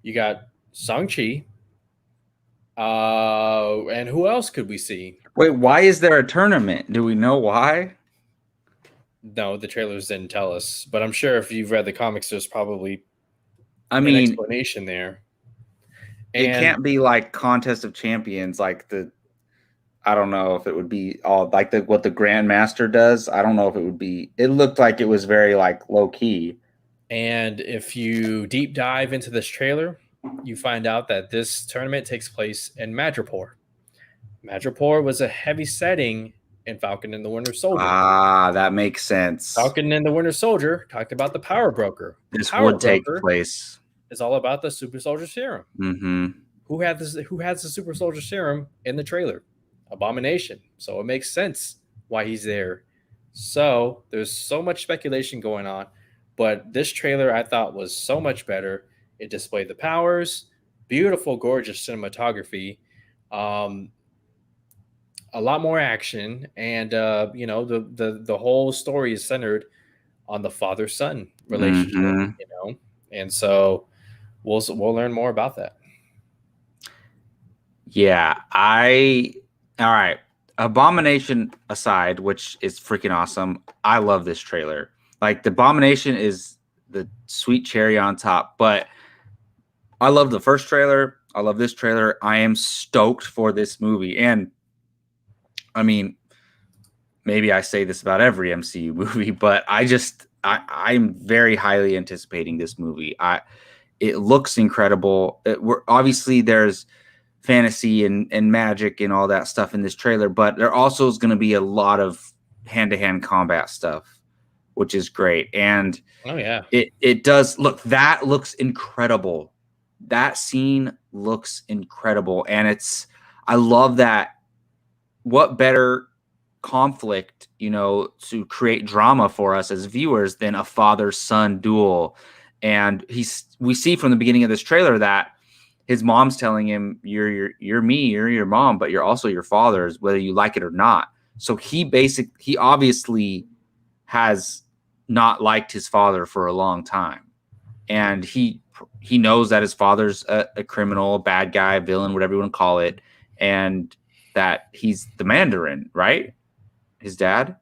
B: You got Shang-Chi. And who else could we see?
A: Wait, why is there a tournament? Do we know why?
B: No, the trailers didn't tell us, but I'm sure if you've read the comics, there's probably
A: I
B: an
A: mean,
B: explanation there.
A: it
B: And
A: can't be like Contest of Champions, like I don't know if it would be all like what the Grandmaster does. I don't know if it would be. It looked like it was very like low key.
B: and if you deep dive into this trailer, you find out that this tournament takes place in Madripoor. Madripoor was a heavy setting in Falcon and the Winter Soldier.
A: Ah, that makes sense.
B: Falcon and the Winter Soldier talked about the Power Broker. The
A: This
B: Power
A: would take
B: Broker
A: place.
B: is all about the Super Soldier Serum.
A: Mm-hmm.
B: Who has the Super Soldier Serum in the trailer? Abomination. So it makes sense why he's there. So there's so much speculation going on, but this trailer I thought was so much better. It displayed the powers, beautiful, gorgeous cinematography, um, a lot more action, and the whole story is centered on the father son relationship.
A: Mm-hmm.
B: And so we'll learn more about that.
A: Yeah, all right. Abomination aside, which is freaking awesome. I love this trailer. Like the Abomination is the sweet cherry on top, but I love the first trailer. I love this trailer. I am stoked for this movie. And I mean, maybe I say this about every MCU movie, but I'm very highly anticipating this movie. It looks incredible. Obviously there's fantasy and magic and all that stuff in this trailer, but there also is going to be a lot of hand-to-hand combat stuff, which is great. And
B: Oh yeah,
A: it does look, that looks incredible. That scene looks incredible. And I love that. What better conflict, to create drama for us as viewers than a father-son duel? And we see from the beginning of this trailer that his mom's telling him, you're me, you're your mom, but you're also your father's, whether you like it or not. So he obviously has not liked his father for a long time. And he knows that his father's a criminal, a bad guy, a villain, whatever you want to call it. And that he's the Mandarin, right? His dad?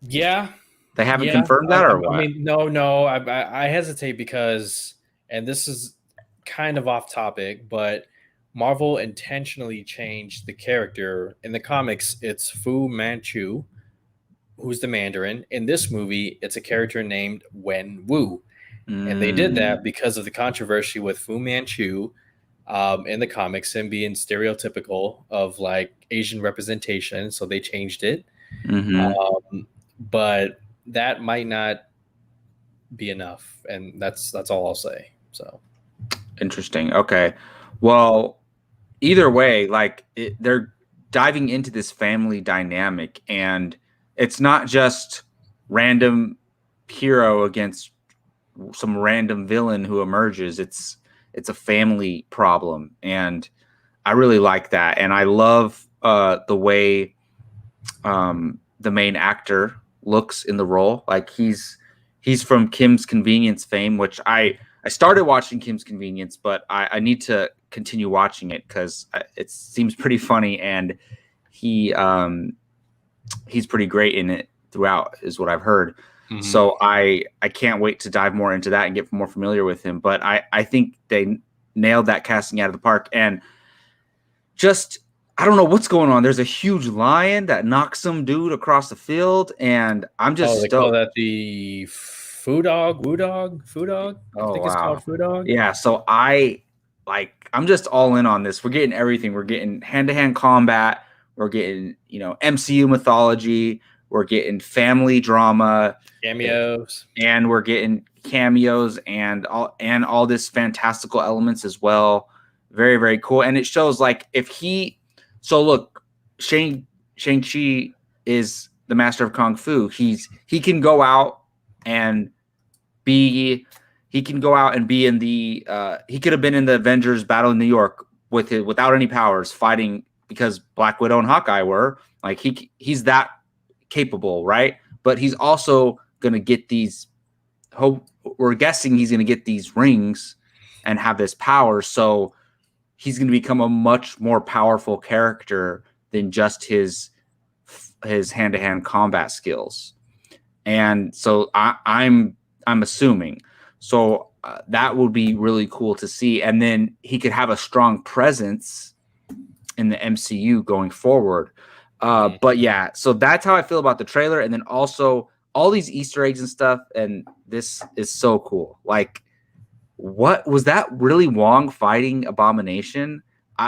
B: yeah.
A: They haven't
B: Yeah,
A: confirmed that, or what?
B: I mean, no. I hesitate because, and this is kind of off topic, but Marvel intentionally changed the character in the comics. It's Fu Manchu, who's the Mandarin. In this movie, it's a character named Wen Wu, and they did that because of the controversy with Fu Manchu in the comics, him being stereotypical of like Asian representation. So they changed it. But that might not be enough, and that's all I'll say. So
A: Interesting. Okay. Well, either way, like they're diving into this family dynamic, and it's not just random hero against some random villain who emerges. It's a family problem, and I really like that. And I love the way the main actor looks in the role. Like he's from Kim's Convenience fame, which I started watching Kim's Convenience, but I need to continue watching it because it seems pretty funny, and he's pretty great in it throughout, is what I've heard. Mm-hmm. So I can't wait to dive more into that and get more familiar with him. But I think they nailed that casting out of the park. And just, I don't know what's going on. There's a huge lion that knocks some dude across the field, and I'm just
B: they call that the Foo Dog, Woo Dog, Foo Dog. I
A: Oh
B: think it's called
A: wow.
B: Foo Dog.
A: Yeah, so I'm just all in on this. We're getting everything. We're getting hand-to-hand combat, we're getting, MCU mythology, we're getting family drama,
B: Cameos.
A: and we're getting cameos and all this fantastical elements as well. Very, very cool. And it shows like if he so look, Shang-Chi is the master of Kung Fu. He can go out and be he can go out and be in the he could have been in the Avengers Battle in New York without any powers fighting because Black Widow and Hawkeye were like he's that capable, right? But he's also going to get these we're guessing he's going to get these rings and have this power, so he's going to become a much more powerful character than just his hand-to-hand combat skills. And so I'm assuming so that would be really cool to see, and then he could have a strong presence in the MCU going forward. But yeah, so that's how I feel about the trailer, and then also all these Easter eggs and stuff, and this is so cool. Like, what was that? Really, Wong fighting Abomination?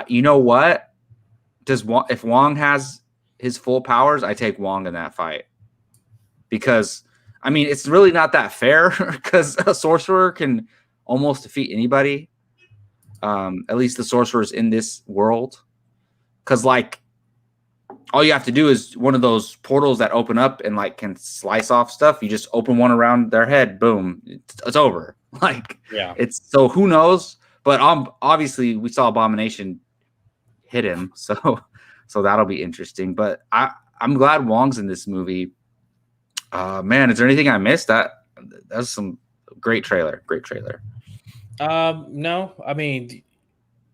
A: You know what? If Wong has his full powers, I take Wong in that fight because I mean it's really not that fair because a sorcerer can almost defeat anybody. At least the sorcerers in this world, because like all you have to do is one of those portals that open up and like can slice off stuff. You just open one around their head, boom, it's over. Like,
B: Yeah.
A: it's so who knows? But obviously we saw Abomination hit him, so that'll be interesting. But I'm glad Wong's in this movie. Man, is there anything I missed? That's some great trailer. Great trailer.
B: No, I mean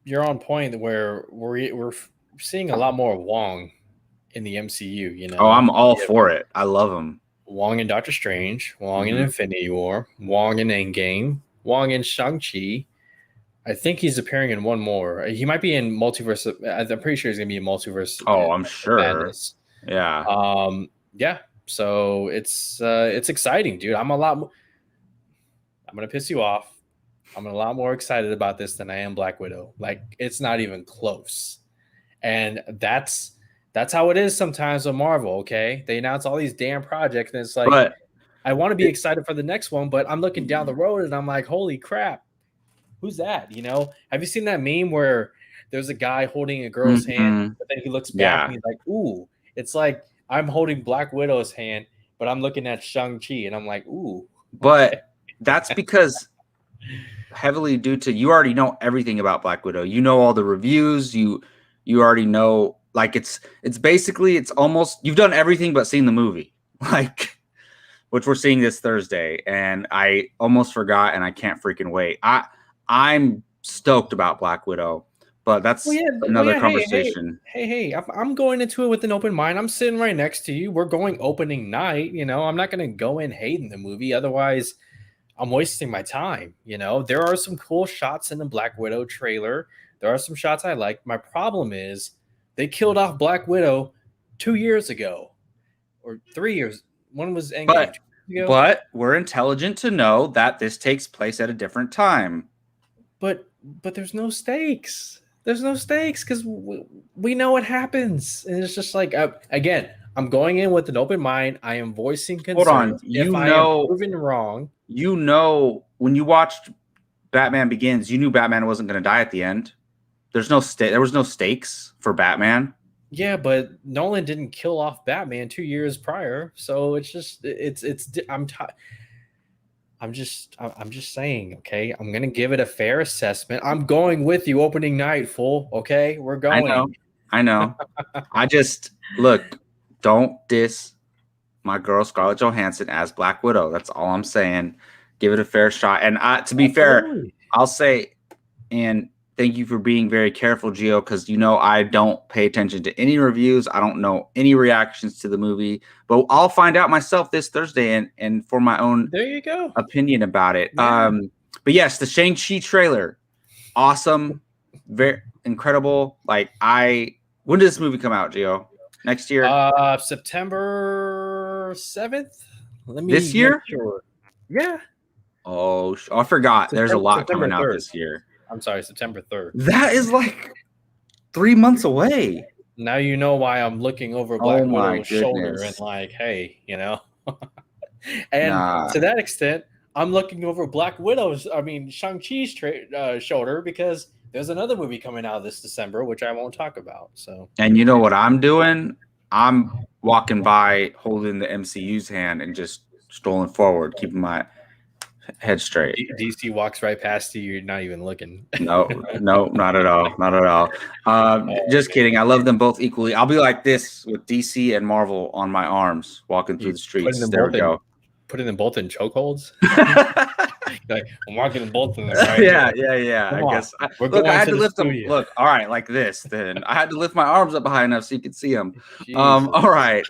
B: you're on point where we're seeing a lot more Wong in the MCU. You know,
A: Oh, I'm all for it. I love him.
B: Wong in Doctor Strange, Wong in Infinity War, Wong in Endgame, Wong in Shang-Chi. I think he's appearing in one more. He might be in Multiverse. I'm pretty sure he's gonna be in Multiverse.
A: Oh, I'm sure.
B: Madness.
A: Yeah.
B: Yeah. So it's exciting, dude. I'm gonna piss you off. I'm a lot more excited about this than I am Black Widow. Like, it's not even close. And that's how it is sometimes with Marvel, okay? They announce all these damn projects, and it's like, but I want to be excited for the next one, but I'm looking down the road and I'm like, holy crap, who's that? You know? Have you seen that meme where there's a guy holding a girl's hand, but then he looks back and he's like, ooh, it's like I'm holding Black Widow's hand, but I'm looking at Shang-Chi and I'm like, ooh.
A: But that's because heavily due to you already know everything about Black Widow. You know all the reviews. You already know, like, it's basically, it's almost, you've done everything but seen the movie, like, which we're seeing this Thursday, and I almost forgot, and I can't freaking wait. I'm stoked about Black Widow, but that's another conversation.
B: Hey, I'm going into it with an open mind. I'm sitting right next to you. We're going opening night. You know, I'm not going to go in hating the movie. Otherwise, I'm wasting my time. You know, there are some cool shots in the Black Widow trailer. There are some shots I like. My problem is they killed off Black Widow 2 years ago or 3 years. When was Endgame?
A: But we're intelligent to know that this takes place at a different time.
B: But there's no stakes. There's no stakes because we know what happens. And it's just like, again, I'm going in with an open mind. I am voicing concerns.
A: Hold on.
B: If I am proven wrong.
A: You know, when you watched Batman Begins, you knew Batman wasn't going to die at the end. There was no stakes for Batman.
B: Yeah, but Nolan didn't kill off Batman 2 years prior. So it's just, I'm just saying, okay? I'm going to give it a fair assessment. I'm going with you opening night, fool. Okay? We're going.
A: I know. I just, look, don't diss my girl Scarlett Johansson as Black Widow. That's all I'm saying. Give it a fair shot. And to be fair, I'll say, and thank you for being very careful, Gio, because you know I don't pay attention to any reviews. I don't know any reactions to the movie, but I'll find out myself this Thursday and for my own opinion about it. Yeah. But yes, the Shang-Chi trailer, awesome, very incredible. Like, when does this movie come out, Gio? Next year?
B: September 7th.
A: This year?
B: Sure. Yeah.
A: Oh, I forgot. There's a lot
B: September
A: coming out
B: 3rd.
A: this year.
B: I'm sorry, September 3rd.
A: That is like 3 months away.
B: Now you know why I'm looking over
A: Oh
B: Black
A: my
B: Widow's shoulder and
A: goodness.
B: like, hey, you know. And
A: Nah.
B: to that extent, I'm looking over Shang-Chi's shoulder because there's another movie coming out this December, which I won't talk about. So,
A: And you know what I'm doing? I'm walking by holding the MCU's hand and just strolling forward, keeping my head straight.
B: DC walks right past you. You're not even looking.
A: No, no, not at all. Not at all. Just kidding. I love them both equally. I'll be like this with DC and Marvel on my arms, walking through
B: You
A: the streets. There we go.
B: putting them both in chokeholds.
A: yeah,
B: Like, I'm walking both of them right
A: yeah,
B: here.
A: yeah.
B: Come
A: I
B: on,
A: guess.
B: we're
A: Look, I
B: going
A: had
B: to
A: to
B: the
A: lift them.
B: studio.
A: Look, all right, like this. Then I had to lift my arms up high enough so you could see them.
B: Jesus.
A: All right.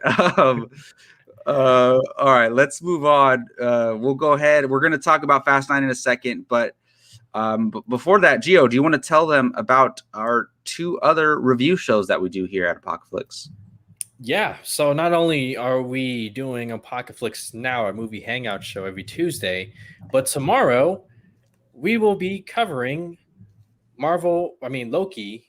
A: All right. Let's move on. We'll go ahead. We're going to talk about Fast 9 in a second, but before that, Gio, do you want to tell them about our 2 other review shows that we do here at Apocaflix?
B: Yeah, so not only are we doing Apocaflix Now, our movie hangout show every Tuesday, but tomorrow we will be covering Loki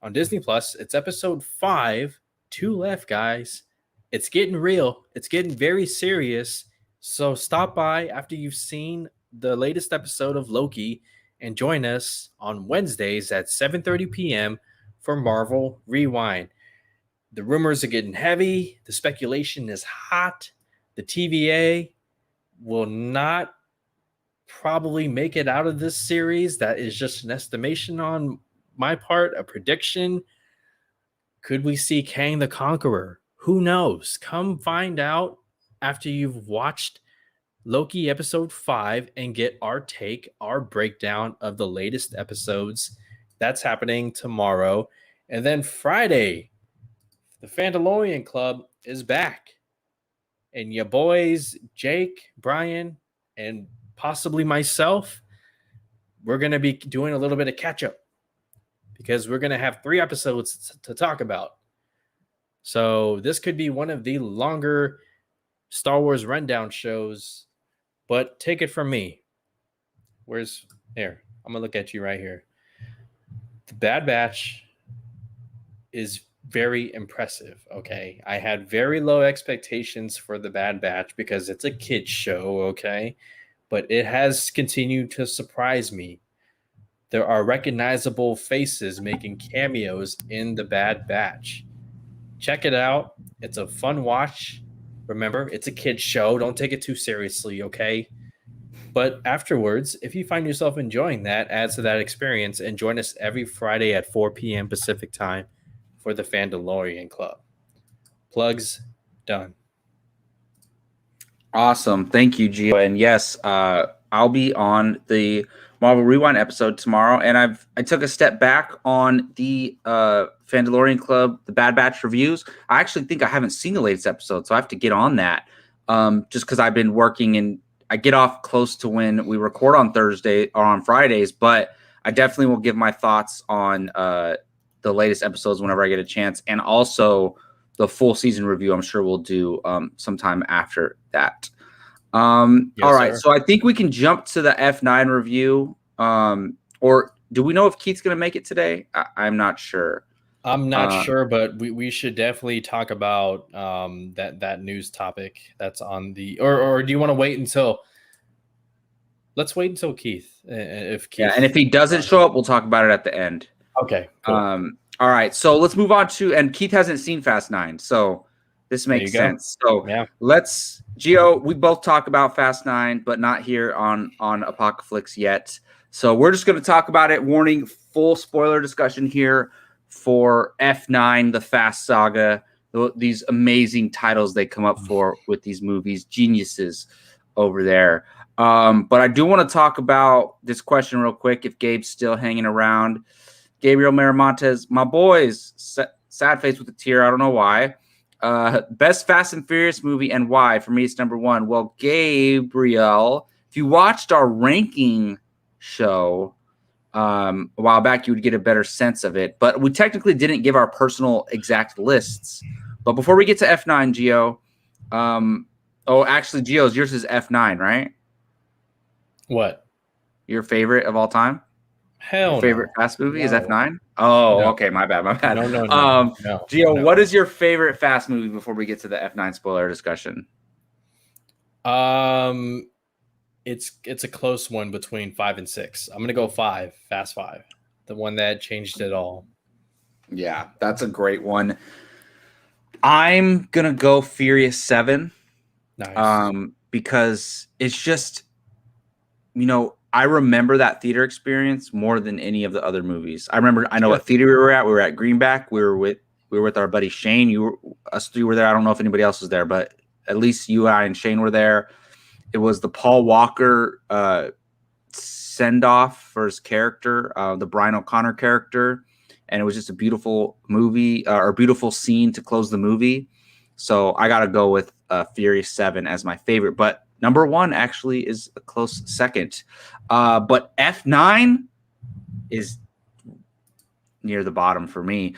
B: on Disney Plus. It's episode 5, 2 left, guys. It's getting real. It's getting very serious. So stop by after you've seen the latest episode of Loki and join us on Wednesdays at 7:30 p.m. for Marvel Rewind. The rumors are getting heavy. The speculation is hot. The TVA will not probably make it out of this series. That is just an estimation on my part, a prediction. Could we see Kang the Conqueror? Who knows? Come find out after you've watched Loki episode 5 and get our take, our breakdown of the latest episodes. That's happening tomorrow. And then Friday, the Fandalorian Club is back. And your boys, Jake, Brian, and possibly myself, we're going to be doing a little bit of catch up because we're going to have 3 episodes to talk about. So this could be one of the longer Star Wars rundown shows, but take it from me. Where's here? I'm going to look at you right here. The Bad Batch is very impressive. Okay. I had very low expectations for the Bad Batch because it's a kid's show. Okay. But it has continued to surprise me. There are recognizable faces making cameos in the Bad Batch. Check it out. It's a fun watch. Remember, it's a kid's show. Don't take it too seriously. Okay. But afterwards, if you find yourself enjoying that, add to that experience and join us every Friday at 4 p.m. Pacific time for the Fandalorian Club. Plugs done.
A: Awesome. Thank you, Gio. And yes, I'll be on the Marvel Rewind episode tomorrow. And I took a step back on the Fandalorian Club, the Bad Batch reviews. I actually think I haven't seen the latest episode, so I have to get on that. Just because I've been working and I get off close to when we record on Thursday or on Fridays, but I definitely will give my thoughts on the latest episodes whenever I get a chance, and also the full season review. I'm sure we'll do sometime after that.
B: Yes,
A: all right,
B: sir.
A: so I think we can jump to the F9 review. Or do we know if Keith's going to make it today? I'm not sure.
B: I'm not sure, but we should definitely talk about that news topic that's on the or do you want to wait until? Let's wait until Keith. If Keith,
A: yeah, and if he doesn't show up, we'll talk about it at the end.
B: Okay. Cool.
A: All right, so let's move on to, and Keith hasn't seen Fast 9, so this makes sense. So
B: yeah,
A: Gio, we both talk about Fast 9, but not here on Apocaflix yet. So we're just going to talk about it. Warning, full spoiler discussion here for F9, the Fast Saga, these amazing titles they come up for with these movies, geniuses over there. But I do want to talk about this question real quick, if Gabe's still hanging around. Gabriel Miramontes, my boys, sad face with a tear. I don't know why. Best Fast and Furious movie and why? For me, it's number 1. Well, Gabriel, if you watched our ranking show a while back, you would get a better sense of it. But we technically didn't give our personal exact lists. But before we get to F9, Gio, actually, Gio's, yours is F9, right?
B: What?
A: Your favorite of all time? Your
B: Hell
A: favorite
B: no.
A: Fast movie is
B: No.
A: F9? Oh,
B: No.
A: okay, my bad, my bad.
B: No, no, no, no,
A: Gio,
B: no.
A: what is your favorite Fast movie before we get to the F9 spoiler discussion?
B: Um, it's a close one between 5 and 6. I'm gonna go 5, Fast Five, the one that changed it all.
A: Yeah, that's a great one. I'm gonna go Furious 7,
B: Nice.
A: because it's just, I remember that theater experience more than any of the other movies. I know what theater we were at. We were at Greenback. We were with our buddy Shane. Us three were there. I don't know if anybody else was there, but at least you, I, and Shane were there. It was the Paul Walker send off for his character, the Brian O'Connor character, and it was just a beautiful movie, or beautiful scene to close the movie. So I got to go with Furious 7 as my favorite, but number one actually is a close second. But F9 is near the bottom for me.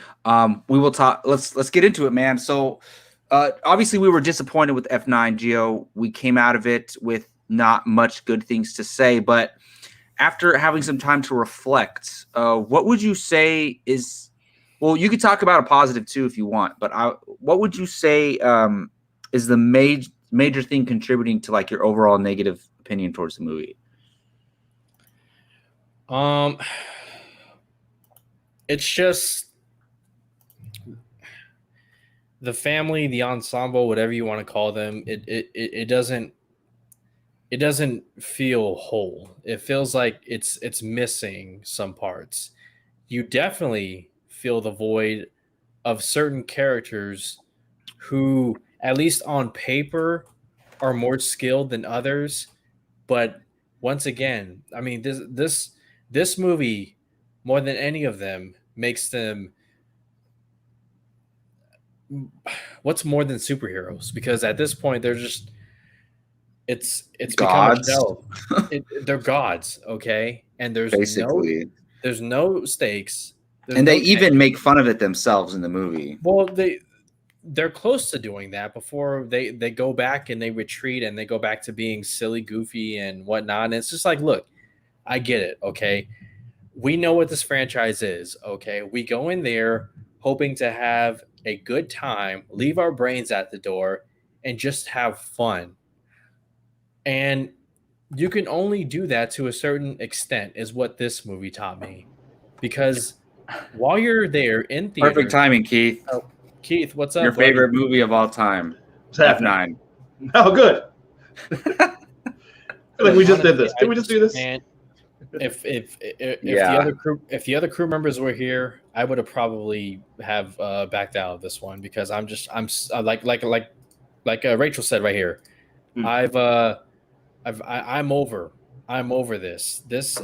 A: We will talk. Let's get into it, man. So obviously we were disappointed with F9, Geo. We came out of it with not much good things to say, but after having some time to reflect, what would you say is, well, you could talk about a positive too if you want, but what would you say is the major thing contributing to like your overall negative opinion towards the movie?
B: Um, it's just the family, the ensemble, whatever you want to call them. It doesn't feel whole. It feels like it's missing some parts. You definitely feel the void of certain characters who, at least on paper, are more skilled than others. But once again, I mean, this movie, more than any of them, makes them what's more than superheroes, because at this point they're just it's become a
A: Gods,
B: show. They're gods, okay, and
A: basically.
B: there's no stakes, there's
A: And they
B: no
A: even make
B: tension.
A: fun of it themselves in the movie.
B: Well, they're close to doing that before they go back and they retreat and they go back to being silly, goofy, and whatnot. And it's just like, look, I get it, okay. We know what this franchise is, okay. We go in there hoping to have a good time, leave our brains at the door, and just have fun. And you can only do that to a certain extent, is what this movie taught me. Because while you're there in
A: Perfect
B: theaters,
A: timing, Keith.
B: oh, Keith, what's
A: Your
B: up, buddy?
A: favorite movie of all time,
C: What's happening?
A: F9.
C: Oh, good. Like
B: Look,
C: we just did
B: honestly,
C: this. Did we just do this?
B: man, if the
A: Yeah,
B: other crew members were here, I would have probably have backed out of this one, because like Rachel said right here.
C: Hmm.
B: I'm over. I'm over this. This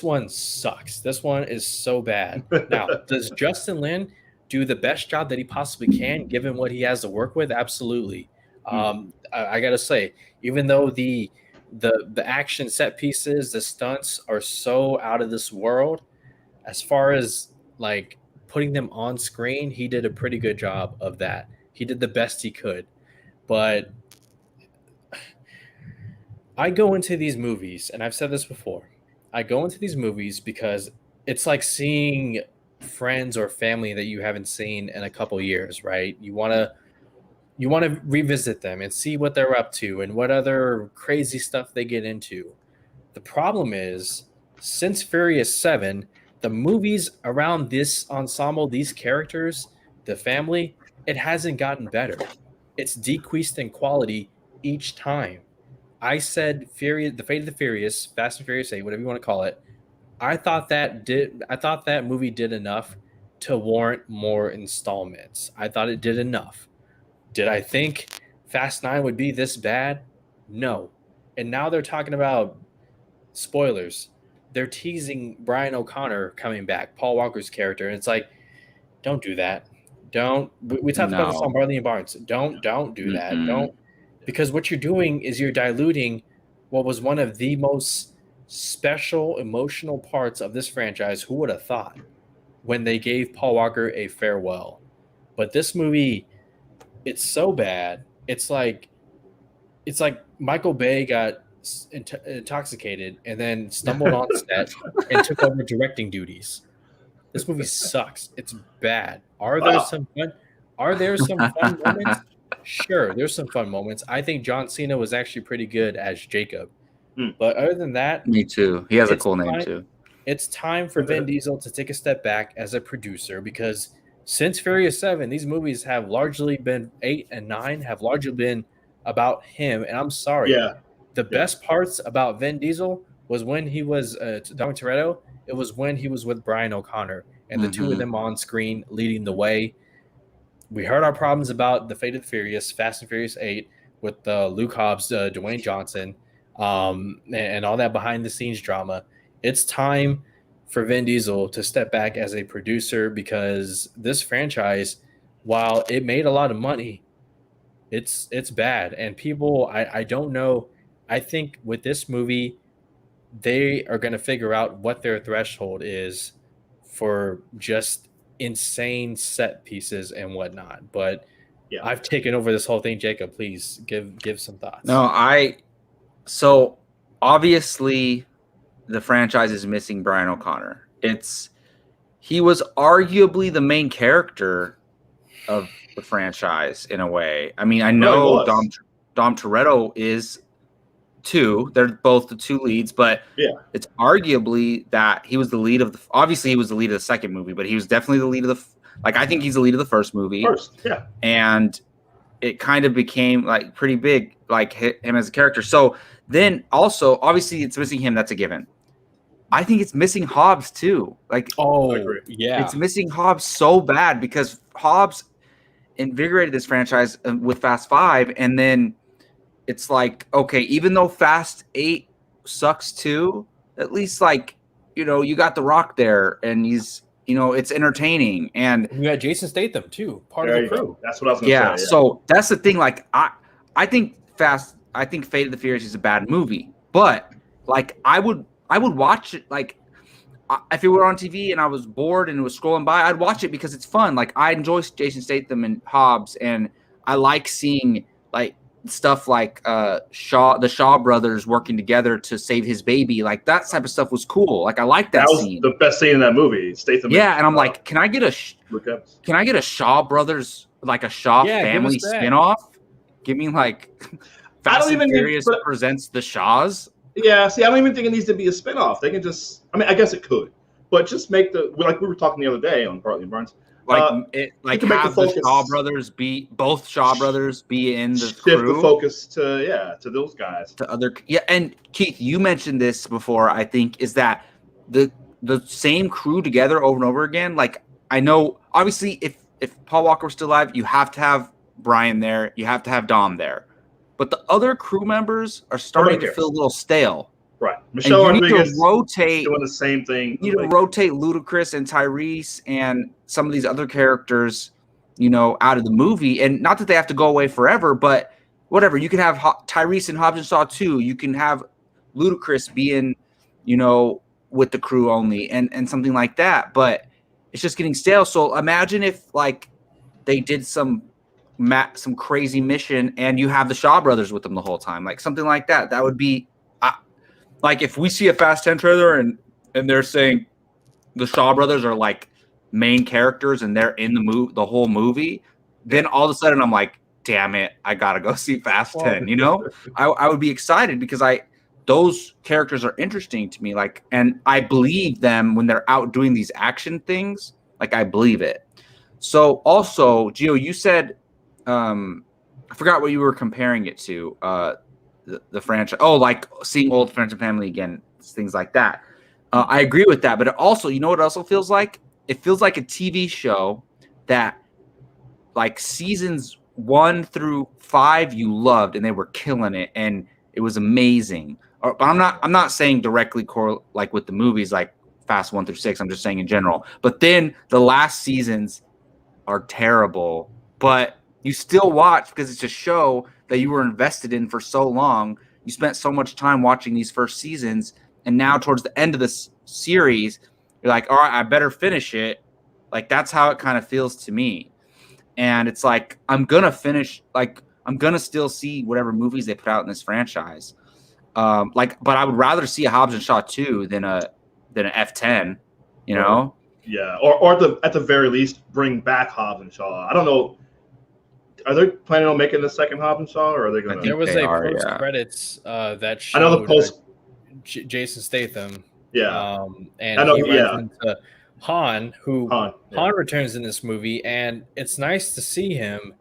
B: one sucks. This one is so bad. Now, does Justin Lin do the best job that he possibly can, given what he has to work with? Absolutely. I gotta say, even though the action set pieces, the stunts are so out of this world, as far as like putting them on screen, he did a pretty good job of that. He did the best he could. But I go into these movies, and I've said this before. I go into these movies because it's like seeing friends or family that you haven't seen in a couple years, right? You want to revisit them and see what they're up to and what other crazy stuff they get into. The problem is, since Furious 7, the movies around this ensemble, these characters, the family, it hasn't gotten better. It's decreased in quality each time. I said Furious, the Fate of the Furious, Fast and Furious 8, whatever you want to call it. I thought that movie did enough to warrant more installments. I thought it did enough. Did I think Fast 9 would be this bad? No. And now they're talking about spoilers. They're teasing Brian O'Connor coming back, Paul Walker's character, and it's like, don't do that. Don't. We talked about this on
A: no.
B: Barley and Barnes. Don't do that.
A: Mm-mm.
B: Don't, because what you're doing is you're diluting what was one of the most special emotional parts of this franchise. Who would have thought, when they gave Paul Walker a farewell? But this movie, it's so bad. It's like Michael Bay got intoxicated and then stumbled on set and took over directing duties. This movie sucks. It's bad. Are there
C: Wow.
B: some fun? Are there some fun moments? Sure, there's some fun moments. I think John Cena was actually pretty good as Jacob. But other than that,
A: Me too. He has a
B: it's
A: cool name
B: time,
A: too.
B: it's time for Vin Diesel to take a step back as a producer because since Furious 7, these movies have largely been 8 and 9 have largely been about him. And I'm sorry,
C: Yeah.
B: the best parts about Vin Diesel was when he was Dom Toretto. It was when he was with Brian O'Connor and the two of them on screen leading the way. We heard our problems about the Fate of the Furious, Fast and Furious 8 with Luke Hobbs, Dwayne Johnson, and all that behind the scenes drama. It's time for Vin Diesel to step back as a producer because this franchise, while it made a lot of money, it's bad. And people, I don't know. I think with this movie, they are going to figure out what their threshold is for just insane set pieces and whatnot. But I've taken over this whole thing. Jacob, please give some thoughts.
A: No, so obviously the franchise is missing Brian O'Connor. He was arguably the main character of the franchise in a way. I mean, I know Dom Toretto is too. They're both the two leads, but it's arguably that he was the lead of obviously he was the lead of the second movie, but he was definitely the lead of I think he's the lead of the first movie. And it kind of became like pretty big, like him as a character. So then also, obviously it's missing him. That's a given. I think it's missing Hobbs too. It's missing Hobbs so bad because Hobbs invigorated this franchise with Fast 5, and then it's like, okay, even though Fast 8 sucks too, at least you got The Rock there, and he's it's entertaining, and
B: you got Jason Statham too, part of the crew.
C: That's what I was going to say.
A: Yeah, so that's the thing. I think Fate of the Furious is a bad movie, but I would watch it. If it were on TV and I was bored and it was scrolling by, I'd watch it because it's fun. I enjoy Jason Statham and Hobbs, and I like seeing stuff the Shaw brothers working together to save his baby. That type of stuff was cool. I like that scene.
C: That was the best scene in that movie. Statham.
A: Yeah, and I'm like, can I get a Shaw brothers, a Shaw family spinoff? Give me Fast and Furious presents the Shaws.
C: Yeah, see, I don't even think it needs to be a spinoff. They can just, I guess it could, but just make we were talking the other day on Partly and Barnes.
A: Have the Shaw brothers both Shaw brothers be in the
C: shift
A: crew.
C: The focus to those guys.
A: To other and Keith, you mentioned this before. I think is that the same crew together over and over again. I know, obviously, if Paul Walker was still alive, you have to have Brian there. You have to have Dom there. But the other crew members are starting to feel a little stale.
C: Right. Michelle Rodriguez
A: need to rotate,
C: doing the same thing.
A: You need to rotate Ludacris and Tyrese and some of these other characters, out of the movie. And not that they have to go away forever, but whatever. You can have Tyrese and Hobbs and Shaw too. You can have Ludacris being, with the crew only and something like that. But it's just getting stale. So imagine if they did some crazy mission and you have the Shaw brothers with them the whole time, something like that. That would be if we see a Fast 10 trailer and they're saying the Shaw brothers are main characters and they're in the whole movie, then all of a sudden I'm like, damn it, I gotta go see Fast 10. I would be excited because those characters are interesting to me, and I believe them when they're out doing these action things. I believe it. So also, Gio, you said I forgot what you were comparing it to. The franchise. Oh, seeing old Friends and Family again, things like that. I agree with that, but it also, you know what it also feels like? It feels like a TV show that seasons 1 through 5 you loved and they were killing it and it was amazing. But I'm not saying directly with the movies Fast 1 through 6. I'm just saying in general. But then the last seasons are terrible, but you still watch because it's a show that you were invested in for so long. You spent so much time watching these first seasons, and now towards the end of this series, you're like, all right, I better finish it. That's how it kind of feels to me. And it's I'm going to finish, I'm going to still see whatever movies they put out in this franchise. But I would rather see a Hobbs and Shaw 2 than an F10. You know?
C: Yeah, or at the very least, bring back Hobbs and Shaw. I don't know. Are they planning on making the second Hobbs and Shaw, or are they going to?
B: There was
A: they
B: a
A: are,
B: post
A: yeah.
B: credits that
C: I know the
B: showed
C: post.
B: Jason Statham.
C: Yeah,
B: and
C: I know,
B: he
C: yeah.
B: runs into Han, who
C: Han,
B: Han returns in this movie, and it's nice to see him.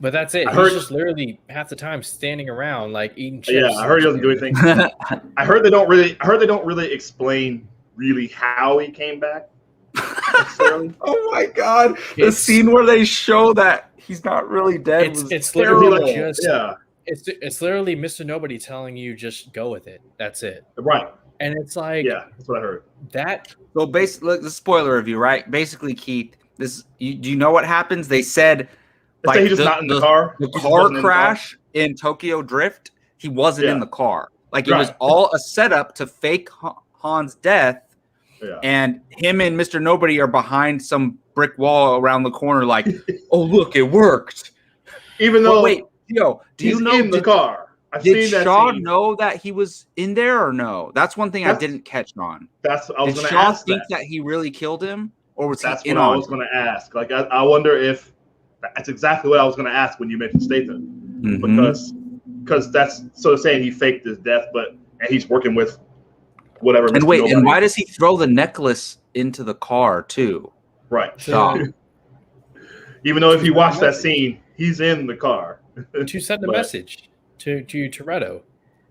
B: But that's it.
C: I
B: He's
C: heard-
B: just literally half the time standing around, like eating chips.
C: Yeah, I heard he doesn't do anything. I heard they don't really explain really how he came back. Necessarily.
A: Oh my god! The scene where they show that he's not really dead
B: It's
A: terrible.
B: literally just
C: Yeah,
B: it's literally Mr. Nobody telling you just go with it. That's it.
C: right.
B: And it's like
C: Yeah, that's what I heard.
B: that.
A: So basically, look, the spoiler review, right? Basically, Keith, do you know what happens? They said
C: They say he's just not in the car.
A: The
C: He just
A: car
C: wasn't in the car.
A: crash in Tokyo Drift. He wasn't in
C: Yeah.
A: the car. Like it
C: Right.
A: was all a setup to fake Han's death.
C: Yeah.
A: And him and Mr. Nobody are behind some brick wall around the corner, like, oh look, it worked.
C: Even though
A: wait, do you know
C: in the car? I've
A: did
C: seen that
A: Shaw
C: scene.
A: know that he was in there or no? That's one thing I
C: That's-
A: didn't catch on.
C: I was
A: Did
C: going to
A: Shaw
C: ask
A: think
C: that.
A: that he really killed him, or was
C: That's
A: he in
C: what I
A: on
C: was
A: it?
C: going to ask. Like, I wonder if that's exactly what I was going to ask when you mentioned Statham,
A: Mhm.
C: because that's sort of saying he faked his death, and he's working with whatever.
A: And
C: Mr.
A: wait,
C: Nobody.
A: and why does he throw the necklace into the car too?
C: Right.
A: Shaw.
C: Even though if you watch that scene, he's in the car.
B: To send a
C: But-
B: message to Toretto.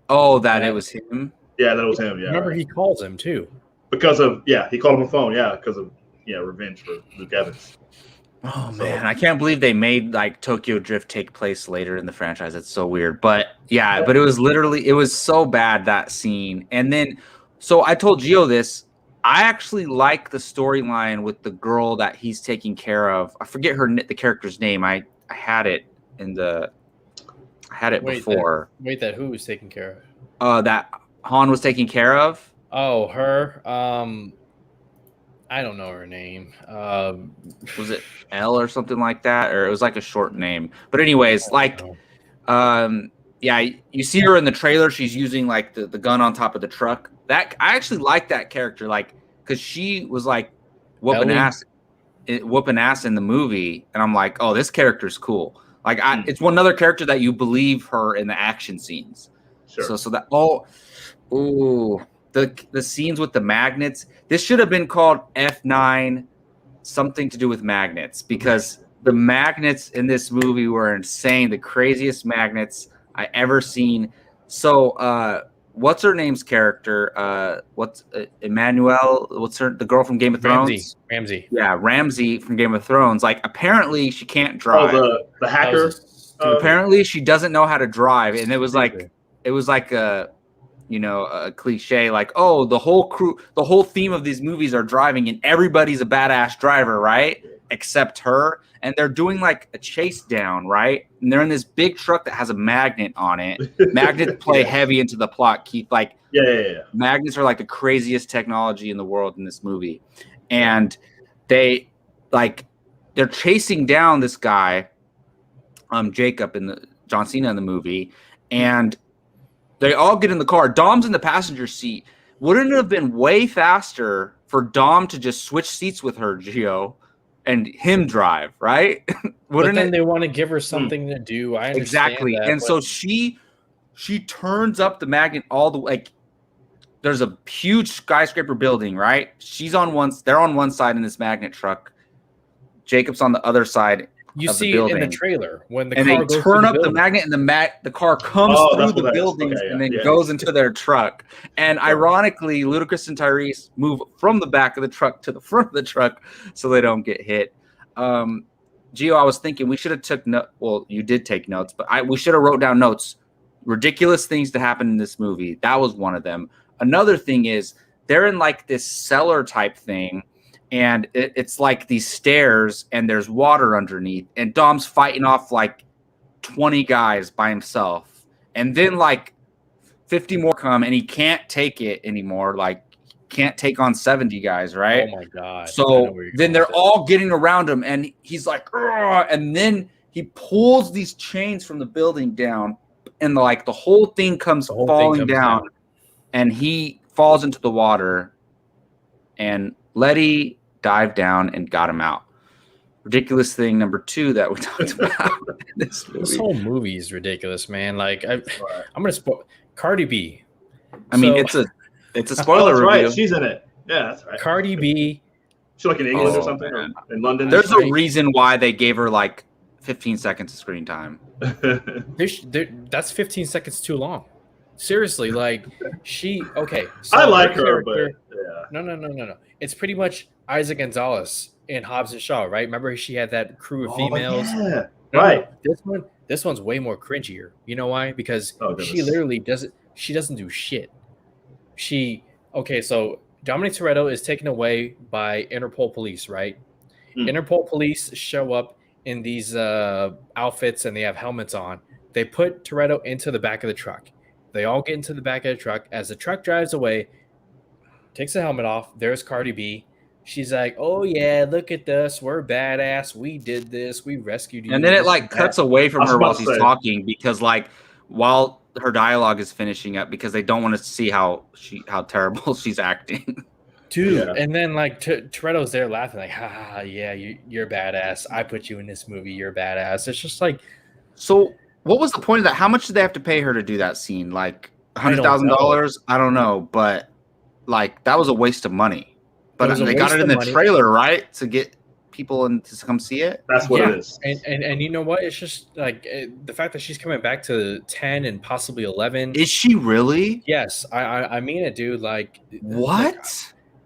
A: Oh, that it was him.
C: Yeah, that was him. Yeah,
B: Remember,
C: right.
B: he calls him too.
C: Because of he called him a phone. Yeah, because of revenge for Luke Evans.
A: Oh man, I can't believe they made like Tokyo Drift take place later in the franchise. It's so weird. But yeah, but it was so bad, that scene. And then so I told Gio this. I actually like the storyline with the girl that he's taking care of. I forget the character's name. I had it before.
B: That who was taken care of?
A: That Han was taking care of.
B: Oh, her. I don't know her name.
A: Was it L or something like that, or it was like a short name? But anyways, like, yeah, you see her in the trailer. She's using like the gun on top of the truck. That I actually like that character, like, because she was like whooping ass in the movie, and I'm like, oh, this character's cool. Like, it's one other character that you believe her in the action scenes.
C: Sure.
A: So that the scenes with the magnets. This should have been called F9, something to do with magnets, because the magnets in this movie were insane. The craziest magnets I ever seen. So, what's her name's character? What's Emmanuel? What's the girl from Game of Thrones?
B: Ramsey.
A: Yeah, Ramsey from Game of Thrones. Like, apparently she can't drive.
C: Oh, the hacker.
A: Apparently she doesn't know how to drive, and it was like a cliche, like, oh, the whole theme of these movies are driving, and everybody's a badass driver, right? Except her. And they're doing like a chase down, right? And they're in this big truck that has a magnet on it. Magnets play heavy into the plot, Keith. Like,
C: yeah.
A: Magnets are like the craziest technology in the world in this movie. And they're chasing down this guy, Jacob, in the John Cena in the movie, and they all get in the car. Dom's in the passenger seat. Wouldn't it have been way faster for Dom to just switch seats with her, Gio, and him drive, right?
B: But then they want to give her something to do. I understand
A: exactly.
B: that,
A: and so she turns up the magnet all the way. Like, there's a huge skyscraper building, right? They're on one side in this magnet truck. Jacob's on the other side.
B: You
A: of
B: see
A: the building.
B: in the trailer when the
A: and
B: car
A: they
B: goes
A: turn
B: through
A: up the magnet, and the car comes through the buildings and then goes into their truck. And ironically, Ludacris and Tyrese move from the back of the truck to the front of the truck so they don't get hit. Gio, I was thinking we should have took notes. Well, you did take notes, but we should have wrote down notes. Ridiculous things to happen in this movie. That was one of them. Another thing is they're in like this cellar type thing. And it's like these stairs, and there's water underneath. And Dom's fighting off like 20 guys by himself. And then like 50 more come, and he can't take it anymore. Like, can't take on 70 guys, right?
B: Oh my God.
A: So then they're all getting around him, and he's like, "Ugh," and then he pulls these chains from the building down, and the whole thing comes
B: The whole thing
A: falling
B: comes
A: down,
B: down.
A: and he falls into the water, and Letty dived down and got him out. Ridiculous thing number 2 that we talked about in this movie.
B: This whole movie is ridiculous, man. Like I'm gonna spoil Cardi B.
A: I mean, it's a spoiler
C: that's
A: review.
C: right. She's in it. Yeah, that's right.
B: Cardi B.
C: She's like in England
A: Oh,
C: or something, or
A: man.
C: in London.
A: There's a reason why they gave her like 15 seconds of screen time.
B: That's 15 seconds too long. Seriously, like okay.
C: I like her,
B: character-
C: but yeah.
B: No. It's pretty much Isaac Gonzalez in Hobbs and Shaw, right? Remember she had that crew of females.
C: Yeah.
B: No,
C: Right.
B: This one's way more cringier. You know why? Because she literally doesn't. She doesn't do shit. So Dominic Toretto is taken away by Interpol police, right? Interpol police show up in these outfits and they have helmets on. They put Toretto into the back of the truck. They all get into the back of the truck. As the truck drives away, takes the helmet off. There's Cardi B. She's like, "Oh yeah, look at us. We're badass. We did this. We rescued you."
A: And then it like cuts away from her while she's
C: say.
A: talking because like while her dialogue is finishing up because they don't want to see how terrible she's acting.
B: Dude,
C: Yeah.
B: and then like Toretto's there laughing like, "Ha, yeah, you're badass. I put you in this movie. You're badass." It's just like,
A: So what was the point of that? How much did they have to pay her to do that scene? Like $100,000? I don't know, but like that was a waste of money. But they got it in the trailer, right, to get people in to come see it.
C: That's what it is.
B: And you know what? It's just like the fact that she's coming back to 10 and possibly 11.
A: Is she really?
B: Yes, I mean it, dude. Like
A: what?
B: Like,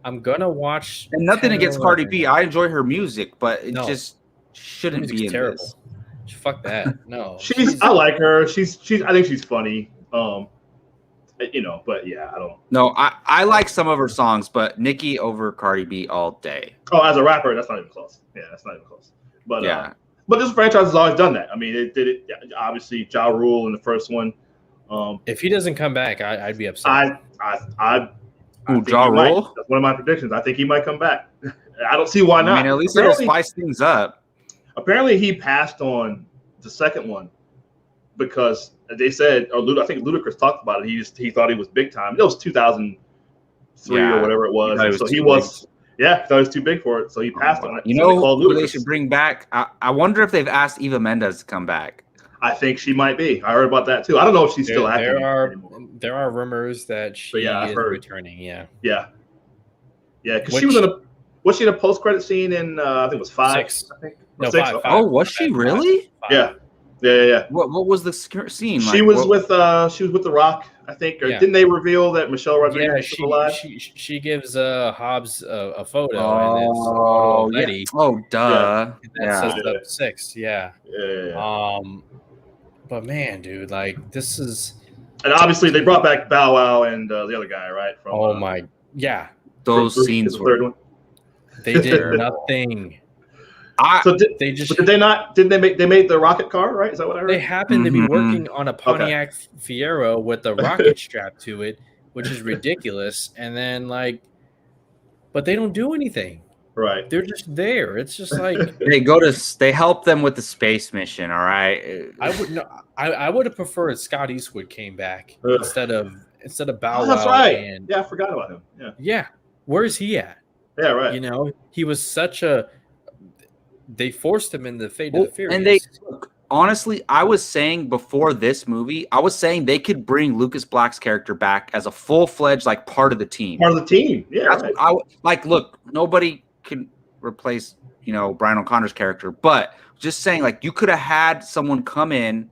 B: I'm gonna watch.
A: And nothing against Cardi B. I enjoy her music, but it just shouldn't be in
B: terrible.
A: this.
B: Fuck that. No.
C: I like her. She's I think she's funny. But yeah, I don't.
A: No, I like some of her songs, but Nicki over Cardi B all day.
C: Oh, as a rapper, that's not even close. Yeah, that's not even close. But
A: yeah,
C: but this franchise has always done that. I mean, it did it. Obviously, Ja Rule in the first one.
B: If he doesn't come back, I'd be upset.
C: Ja
A: Rule?
C: That's one of my predictions. I think he might come back. I don't see why not.
A: I mean, at least it'll spice things up.
C: Apparently, he passed on the second one because they said, I think Ludacris talked about it. He thought he was big time. It was 2003 or whatever it was. So he was, thought it was too big for it. So he passed on it.
A: You know who they should bring back? I wonder if they've asked Eva Mendes to come back.
C: I think she might be. I heard about that too. I don't know if she's still active anymore.
B: There are rumors that she is returning. Yeah.
C: Because she was she in a post-credit scene in I think it was 5?
B: 6.
C: I think.
B: No,
C: 6?
B: 5.
A: Oh, was she really?
C: 5. Yeah.
A: What was the scene?
C: She was with The Rock, I think. Or didn't they reveal that Michelle Rodriguez was alive?
B: She gives Hobbs a photo.
A: Oh,
B: and it's
A: oh, duh.
B: Yeah. That says the 6.
C: Yeah.
B: But man, dude, like this is.
C: And obviously, they brought back Bow Wow and the other guy, right? From,
A: those scenes
C: were. Third one.
B: They did nothing.
C: Did they not? Didn't they made the rocket car, right? Is that what I heard?
B: They happened to be working on a Pontiac Fiero with a rocket strapped to it, which is ridiculous. And then but they don't do anything.
C: Right.
B: They're just there. It's just like
A: they help them with the space mission. All right.
B: I would have preferred Scott Eastwood came back instead of Bow Wow.
C: That's right. I forgot about him.
B: Yeah. Where is he at?
C: Yeah, right.
B: He was such a. They forced him in the Fate of the Furious.
A: And honestly, I was saying before this movie, I was saying they could bring Lucas Black's character back as a full-fledged part of the team.
C: Part of the team, yeah.
A: Right. Look, nobody can replace Brian O'Connor's character, but just saying you could have had someone come in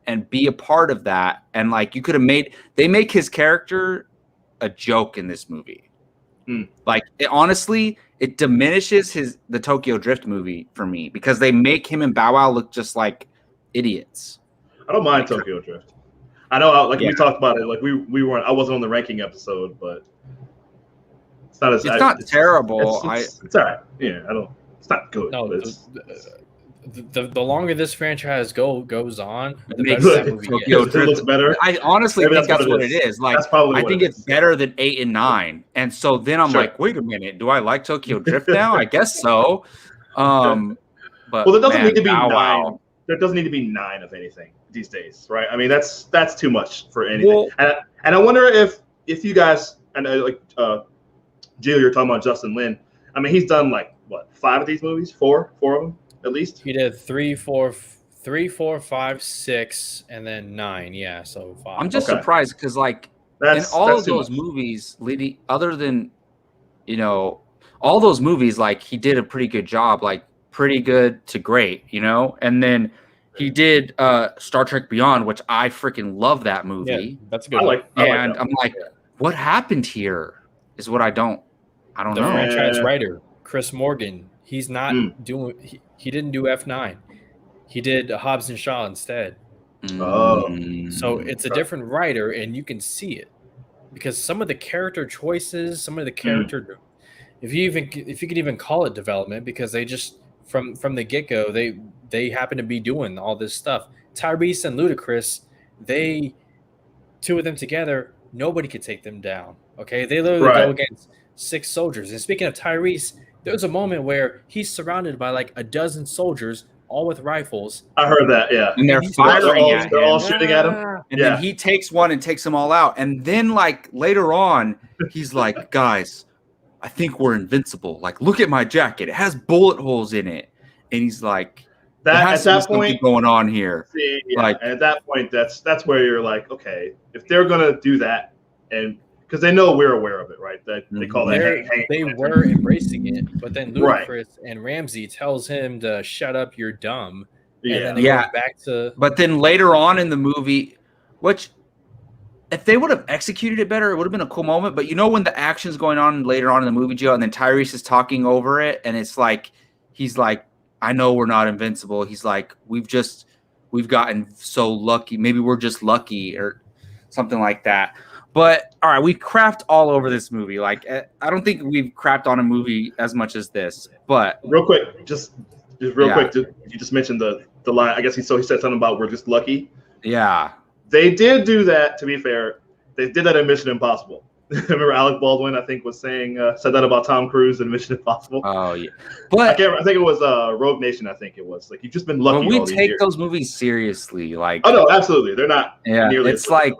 A: and be a part of that, and you could have they make his character a joke in this movie. Honestly, it diminishes the Tokyo Drift movie for me because they make him and Bow Wow look just like idiots.
C: I don't mind Tokyo Drift. I know, we talked about it. We weren't. I wasn't on the ranking episode, but it's not as.
A: It's not terrible.
C: It's all right. Yeah, I don't. It's not good.
B: No, the longer this franchise goes on, the
C: better
B: that movie
C: Tokyo Drift looks better.
A: I honestly think that's what it is. I think it's better than 8 and 9, and so then I'm wait a minute, do I like Tokyo Drift now? I guess so. But
C: it doesn't need to be 9. there doesn't need to be 9 of anything these days, right? I mean, that's too much for anything.
A: Well,
C: and I wonder if you guys and Jill, you're talking about Justin Lin. I mean, he's done like what 5 of these movies, 4 of them at least.
B: He did 3, 4, 5, 6, and then 9. Yeah, so 5.
A: I'm just surprised because like in all of those movies, other than all those movies, like he did a pretty good job, like pretty good to great, and then he did Star Trek Beyond, which I freaking love that movie.
B: Yeah, that's a good one.
A: And I'm like, what happened here is what I don't know.
B: The franchise writer, Chris Morgan, he's not doing, he didn't do F9. He did Hobbs and Shaw instead.
C: Oh.
B: So it's a different writer, and you can see it because some of the character choices, some of the character, if you could even call it development, because they just from the get-go, they happen to be doing all this stuff. Tyrese and Ludacris, two of them together, nobody could take them down. Okay, they literally go against 6 soldiers. And speaking of Tyrese, there was a moment where he's surrounded by like a dozen soldiers, all with rifles.
C: I heard that, yeah.
A: And they're firing at him.
C: They're all shooting at him.
A: And then he takes one and takes them all out. And then like later on, he's like, guys, I think we're invincible. Like, look at my jacket. It has bullet holes in it. And he's like,
C: at that point
A: going on here.
C: See, like at that point, that's where you're like, okay, if they're gonna do that, and because they know we're aware of it, right? That they call that.
B: They were embracing it, but then Ludacris and Ramsey tells him to shut up, you're dumb.
C: Yeah,
B: and then they go back to.
A: But then later on in the movie, which if they would have executed it better, it would have been a cool moment. But when the action's going on later on in the movie, Joe, and then Tyrese is talking over it, and it's like he's like, I know we're not invincible. He's like, we've gotten so lucky. Maybe we're just lucky or something like that. But all right, we crapped all over this movie. Like, I don't think we've crapped on a movie as much as this. But
C: real quick, just real quick, you just mentioned the line. I guess he said something about we're just lucky.
A: Yeah,
C: they did do that. To be fair, they did that in Mission Impossible. Remember Alec Baldwin, I think, was saying said that about Tom Cruise in Mission Impossible.
A: Oh yeah, but
C: I think it was Rogue Nation. I think it was like you've just been lucky.
A: But we take those movies seriously, like
C: no, absolutely, they're not.
A: Yeah, it's like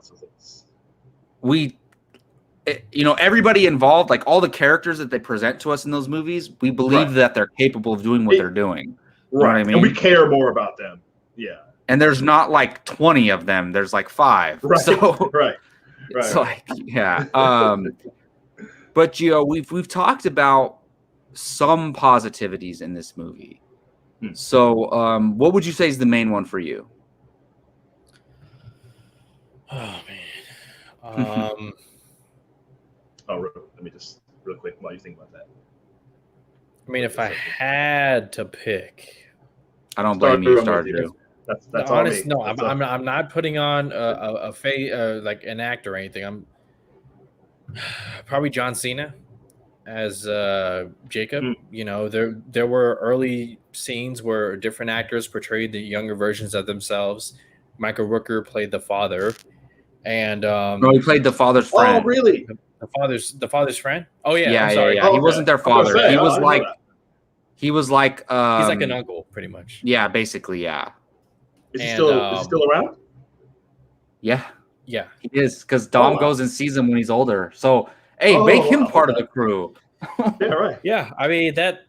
A: everybody involved, like all the characters that they present to us in those movies, we believe that they're capable of doing what they're doing. You know what I mean?
C: And we care more about them. Yeah.
A: And there's not like 20 of them. There's like 5.
C: Right.
A: So
C: It's
A: like, yeah. But Gio, we've talked about some positivities in this movie. So what would you say is the main one for you?
B: Oh man.
C: Let me just real quick while you think about that.
B: I mean, if I had to pick,
A: I don't blame you, Stardew.
C: That's
B: honest. No, I'm not putting on a like an act or anything. I'm probably John Cena as Jacob. There were early scenes where different actors portrayed the younger versions of themselves. Michael Rooker played the father, and
A: he played the father's friend.
C: Oh, really?
B: The father's friend? Oh yeah,
A: yeah,
B: I'm sorry.
A: Yeah. He wasn't their father. He was like he's like
B: an uncle, pretty much.
A: Yeah, basically, yeah.
C: Is he still around?
A: Yeah.
B: Yeah.
A: He is, because Dom goes and sees him when he's older. So make him part of the crew.
C: Yeah, right.
B: Yeah. I mean that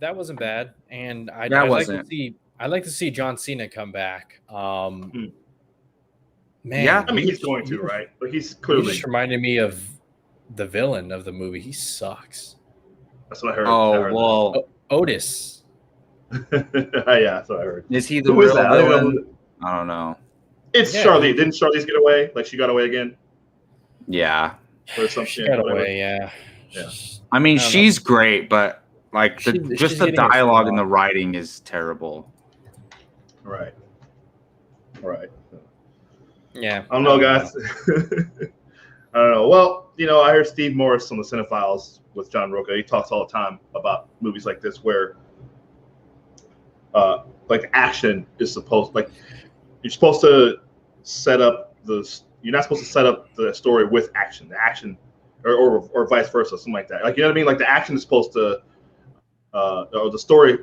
B: wasn't bad. And I'd like to see John Cena come back. Man.
A: Yeah.
C: I mean he's going to, right? But he's clearly
B: just reminded me of the villain of the movie. He sucks.
C: That's what I heard.
A: Well,
B: Otis.
C: Yeah, that's what I heard.
A: Is he the real villain? I don't know.
C: It's Charlize. Didn't Charlize get away? Like she got away again?
A: Yeah.
C: Or something.
B: She got away, yeah.
A: I mean, she's great, but like just the dialogue and the writing is terrible.
C: Right.
B: Yeah.
C: I don't know, guys. I don't know. Well, I heard Steve Morris on the Cinephiles with John Roca. He talks all the time about movies like this where like action is supposed, like you're supposed to set up you're not supposed to set up the story with action. The action or vice versa, something like that. Like, you know what I mean? Like the action is supposed to or the story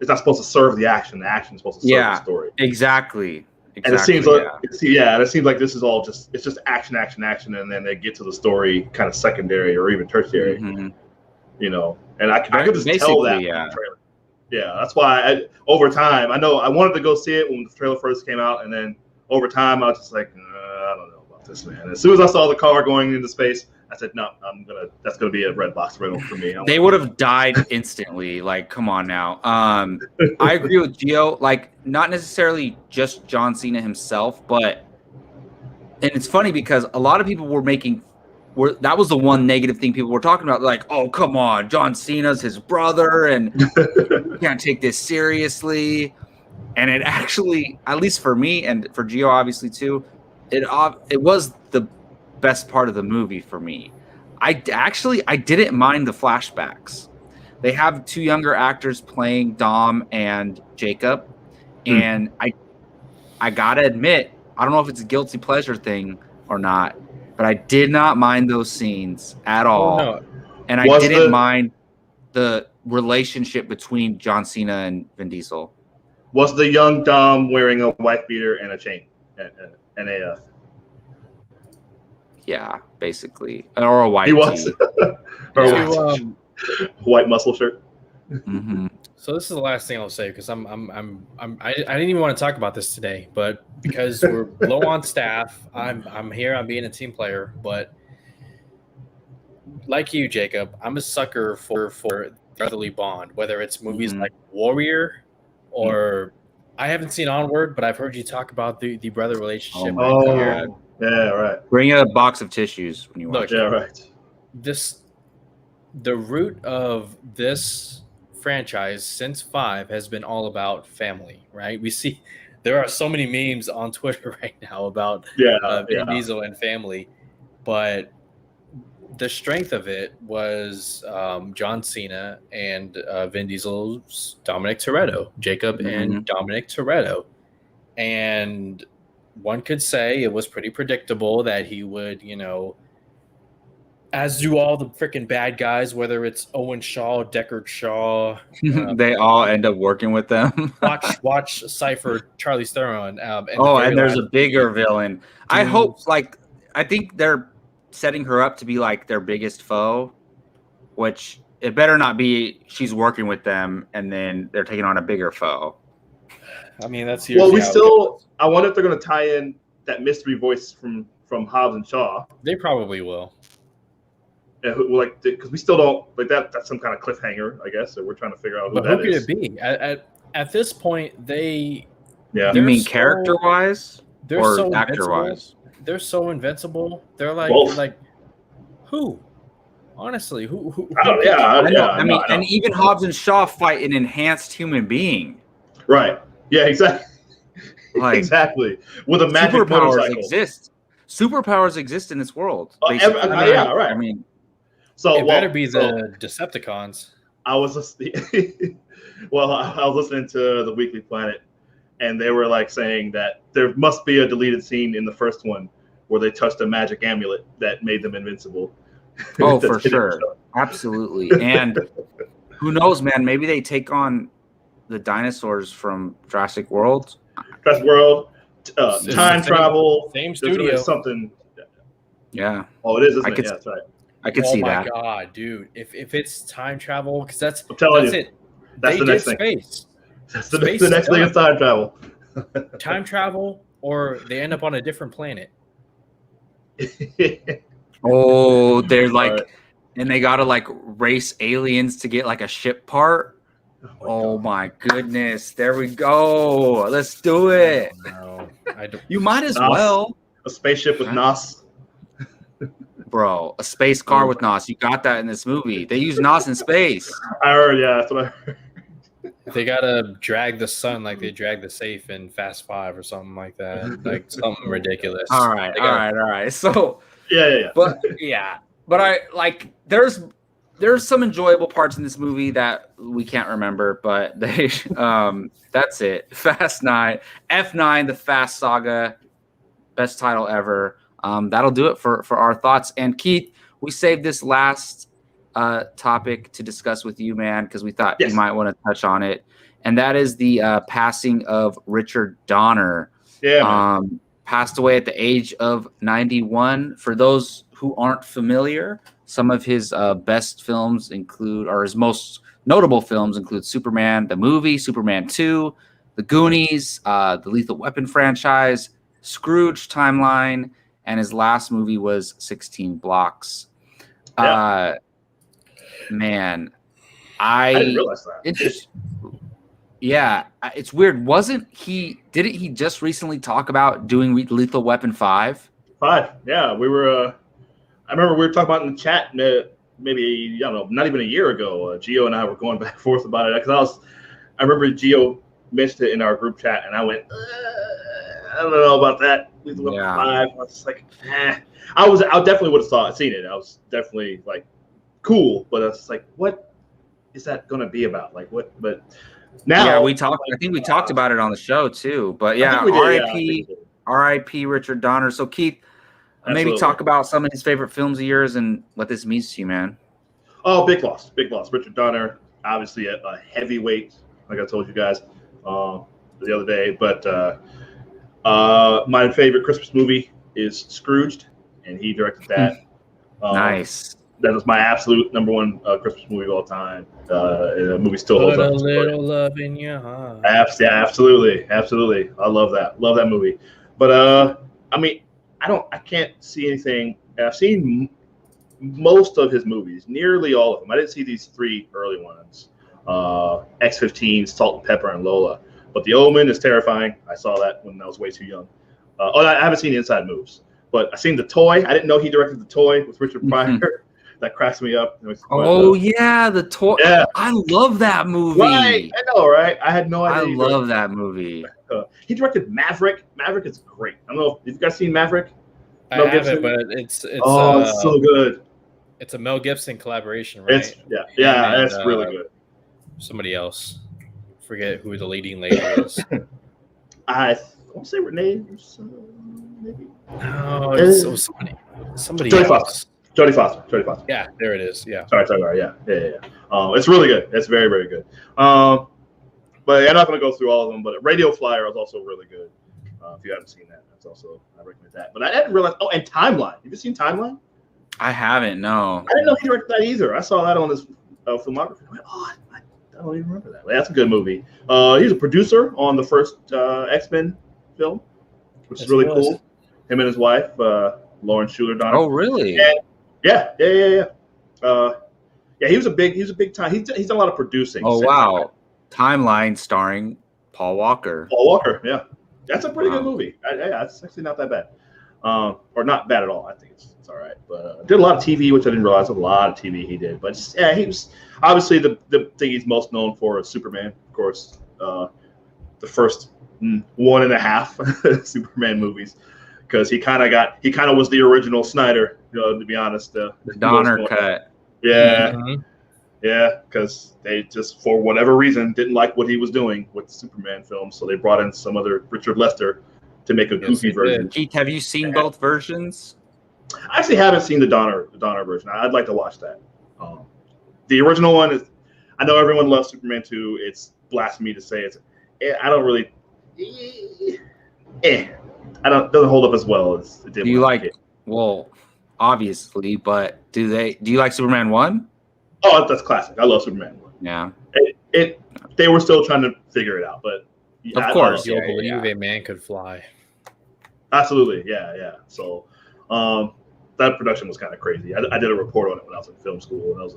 C: it's not supposed to serve the action. The action is supposed to serve the story.
A: Exactly.
C: And it seems like it seems like this is all just action, and then they get to the story kind of secondary or even tertiary.
A: Mm-hmm.
C: You know, and I could just tell that from the trailer. Yeah, that's why over time, I know I wanted to go see it when the trailer first came out, and then over time I was just like, I don't know about this, man. As soon as I saw the car going into space, I said, no, that's gonna be a red box rental for me.
A: They would have died instantly. Like, come on now. I agree with Gio. Like, not necessarily just John Cena himself, but and it's funny because a lot of people that was the one negative thing people were talking about. Like, oh, come on, John Cena's his brother, and you can't take this seriously. And it actually, at least for me and for Gio, obviously too, it was the best part of the movie for me. I didn't mind the flashbacks. They have two younger actors playing Dom and Jacob, and I gotta admit, I don't know if it's a guilty pleasure thing or not, but I did not mind those scenes at all. Oh, no. And I didn't mind the relationship between John Cena and Vin Diesel.
C: Was the young Dom wearing a wife beater and a chain and a
A: yeah, basically, or a white.
C: He was, white muscle shirt.
A: Mm-hmm.
B: So this is the last thing I'll say because I didn't even want to talk about this today, but because we're low on staff, I'm here. I'm being a team player, but like you, Jacob, I'm a sucker for the brotherly bond. Whether it's movies like Warrior or I haven't seen Onward, but I've heard you talk about the brother relationship.
C: Yeah, right.
A: Bring a box of tissues when you watch it.
C: Yeah, right.
B: The root of this franchise since 5 has been all about family, right? We see there are so many memes on Twitter right now about Vin Diesel and family, but the strength of it was John Cena and Vin Diesel's Dominic Toretto, Jacob and Dominic Toretto, and one could say it was pretty predictable that he would, as do all the freaking bad guys, whether it's Owen Shaw, Deckard Shaw.
A: They all end up working with them.
B: watch Cypher, Charlie Theron.
A: And there's a bigger villain. I think they're setting her up to be like their biggest foe, which it better not be she's working with them and then they're taking on a bigger foe.
B: I mean, that's
C: I wonder if they're going to tie in that mystery voice from Hobbs and Shaw.
B: They probably will.
C: Because we still don't that's some kind of cliffhanger, I guess. So we're trying to figure out who that is.
B: Who could it be? At this point, they.
C: Yeah.
A: You mean character wise or actor wise?
B: They're so invincible. They're like who? Honestly, who?
A: I mean, and even Hobbs and Shaw fight an enhanced human being.
C: Right. Yeah. Exactly. Exactly. With a magic motorcycle.
A: Superpowers exist in this world.
C: Right.
B: I mean, so it better be the Decepticons.
C: I was listening. I was listening to the Weekly Planet, and they were saying that there must be a deleted scene in the first one where they touched a magic amulet that made them invincible.
A: Oh, for sure, absolutely. And who knows, man? Maybe they take on the dinosaurs from Jurassic World.
C: Time travel.
B: Same studio.
C: Something.
A: Yeah.
C: Oh, it is. Isn't it? Yeah, that's right.
A: I could see that.
B: Oh my god, dude! If it's time travel, because that's
C: it. That's the next thing. That's the next thing is time travel.
B: Time travel, or they end up on a different planet.
A: Oh, they're and they gotta race aliens to get a ship part. Oh my goodness! There we go. Let's do it.
B: No,
A: you might as well.
C: A spaceship with NOS.
A: Bro, a space car with NOS. You got that in this movie. They use NOS in space.
C: I heard, yeah, that's what I heard.
B: They gotta drag the sun like they drag the safe in Fast 5 or something like that. Something ridiculous.
A: All right. So
C: yeah.
A: But there's some enjoyable parts in this movie that we can't remember, but that's it. Fast 9, F9, the Fast Saga, best title ever. That'll do it for our thoughts. And Keith, we saved this last topic to discuss with you, man, because we thought you might want to touch on it. and that is the passing of Richard Donner.
C: Yeah,
A: passed away at the age of 91. For those who aren't familiar, some of his best films include, or his most notable films include Superman, the movie, Superman 2, The Goonies, the Lethal Weapon franchise, Scrooge timeline, and his last movie was 16 Blocks. Man,
C: I didn't realize that.
A: Yeah, it's weird. Didn't he just recently talk about doing Lethal Weapon 5?
C: 5, yeah. We were, I remember we were talking about in the chat maybe, I don't know, not even a year ago. Gio and I were going back and forth about it because I remember Gio mentioned it in our group chat, and I went, I don't know about that. Lethal Weapon 5. I was like, I definitely would have seen it. I was definitely like, cool, but I was like, what is that going to be about? Like, what? But now,
A: we talked. I think we talked about it on the show too. But R.I.P. Richard Donner. So Keith, maybe talk about some of his favorite films of yours and what this means to you, man.
C: Oh, big loss. Richard Donner, obviously a heavyweight, like I told you guys the other day. But my favorite Christmas movie is Scrooged, and he directed that.
A: Nice.
C: That was my absolute number one Christmas movie of all time. The movie still holds up.
B: Put a little love in your heart.
C: Absolutely. I love that movie. But I mean, I can't see anything. I've seen most of his movies, nearly all of them. I didn't see these 3 early ones, X-15, Salt and Pepper, and Lola. But The Omen is terrifying. I saw that when I was way too young. I haven't seen Inside Moves, but I've seen The Toy. I didn't know he directed The Toy with Richard Pryor. That cracks me up.
A: The Toy. Yeah. I love that movie.
C: Right. I know, right? I had no idea.
A: I love that movie.
C: He directed Maverick. Maverick is great. I don't know if you guys seen Maverick.
B: I haven't, but it's
C: so good.
B: It's a Mel Gibson collaboration, right?
C: It's really good.
B: Somebody else. Forget who the leading lady is.
C: I want to say Renee. Maybe.
B: No, it was somebody else.
C: Jodie Foster.
B: Yeah, there it is. Yeah.
C: Sorry. Yeah. It's really good. It's very, very good. But I'm not going to go through all of them. But Radio Flyer is also really good. If you haven't seen that, I recommend that. But I didn't realize. Oh, and Timeline. Have you seen Timeline?
A: I haven't. No.
C: I didn't know he directed that either. I saw that on his filmography. I went, I don't even remember that. That's a good movie. He's a producer on the first X-Men film, which is really cool. Him and his wife, Lauren Schuler Donner.
A: Oh, really?
C: And yeah. He was a big time. He's done a lot of producing.
A: Oh, wow. Timeline starring Paul Walker.
C: Yeah. That's a pretty good movie. It's actually not that bad. Or not bad at all. I think it's all right. But did a lot of TV, which I didn't realize a lot of TV he did. But he was obviously the thing he's most known for is Superman, of course. The first 1.5 Superman movies, because he kind of was the original Snyder, to be honest. The
A: Donner cut.
C: Yeah. Mm-hmm. Yeah, because they just, for whatever reason, didn't like what he was doing with the Superman film, so they brought in some other Richard Lester to make a goofy version.
A: Keith, have you seen both versions?
C: I actually haven't seen the Donner version. I'd like to watch that. The original one is, I know everyone loves Superman 2. It's blasphemy to say it. I don't really. Doesn't hold up as well as it did.
A: Do you like it? Well, obviously, but do you like Superman 1?
C: Oh, that's classic. I love Superman 1.
A: Yeah.
C: They were still trying to figure it out, but
A: of course,
B: you'll believe a man could fly.
C: Absolutely, yeah. So, that production was kind of crazy. I did a report on it when I was in film school, and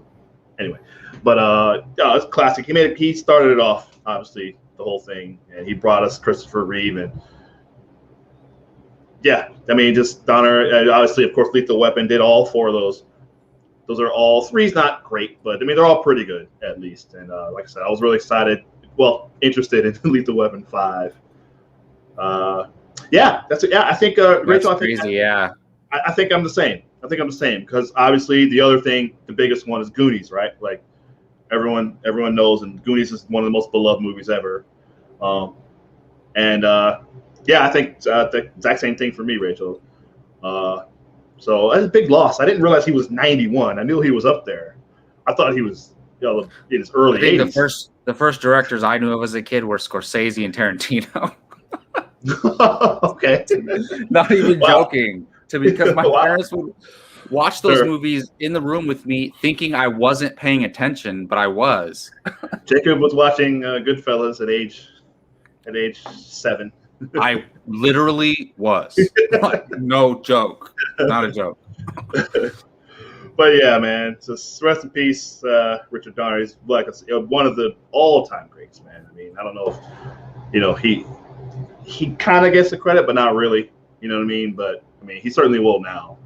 C: anyway. But it's classic. He started it off, obviously, the whole thing, and he brought us Christopher Reeve, and just Donner. Obviously, of course, Lethal Weapon did all 4 of those. Those are all 3's not great, but they're all pretty good at least. And like I said, I was really interested in Lethal Weapon 5. That's it. Yeah, I think Rachel.
A: That's crazy.
C: I think I'm the same. Because obviously the biggest one is Goonies, right? Like everyone knows, and Goonies is one of the most beloved movies ever. I think the exact same thing for me, Rachel. So that's a big loss. I didn't realize he was 91. I knew he was up there. I thought he was in his early 80s.
A: The first directors I knew of as a kid were Scorsese and Tarantino.
C: Okay.
A: Not even joking. Because my
C: Wow.
A: parents would watch those movies in the room with me, thinking I wasn't paying attention, but I was.
C: Jacob was watching Goodfellas at age 7.
A: I literally was. No joke. Not a joke.
C: But yeah, man. Just rest in peace, Richard Donner. He's like one of the all-time greats, man. I mean, I don't know if he kind of gets the credit, but not really. You know what I mean? But I mean, he certainly will now.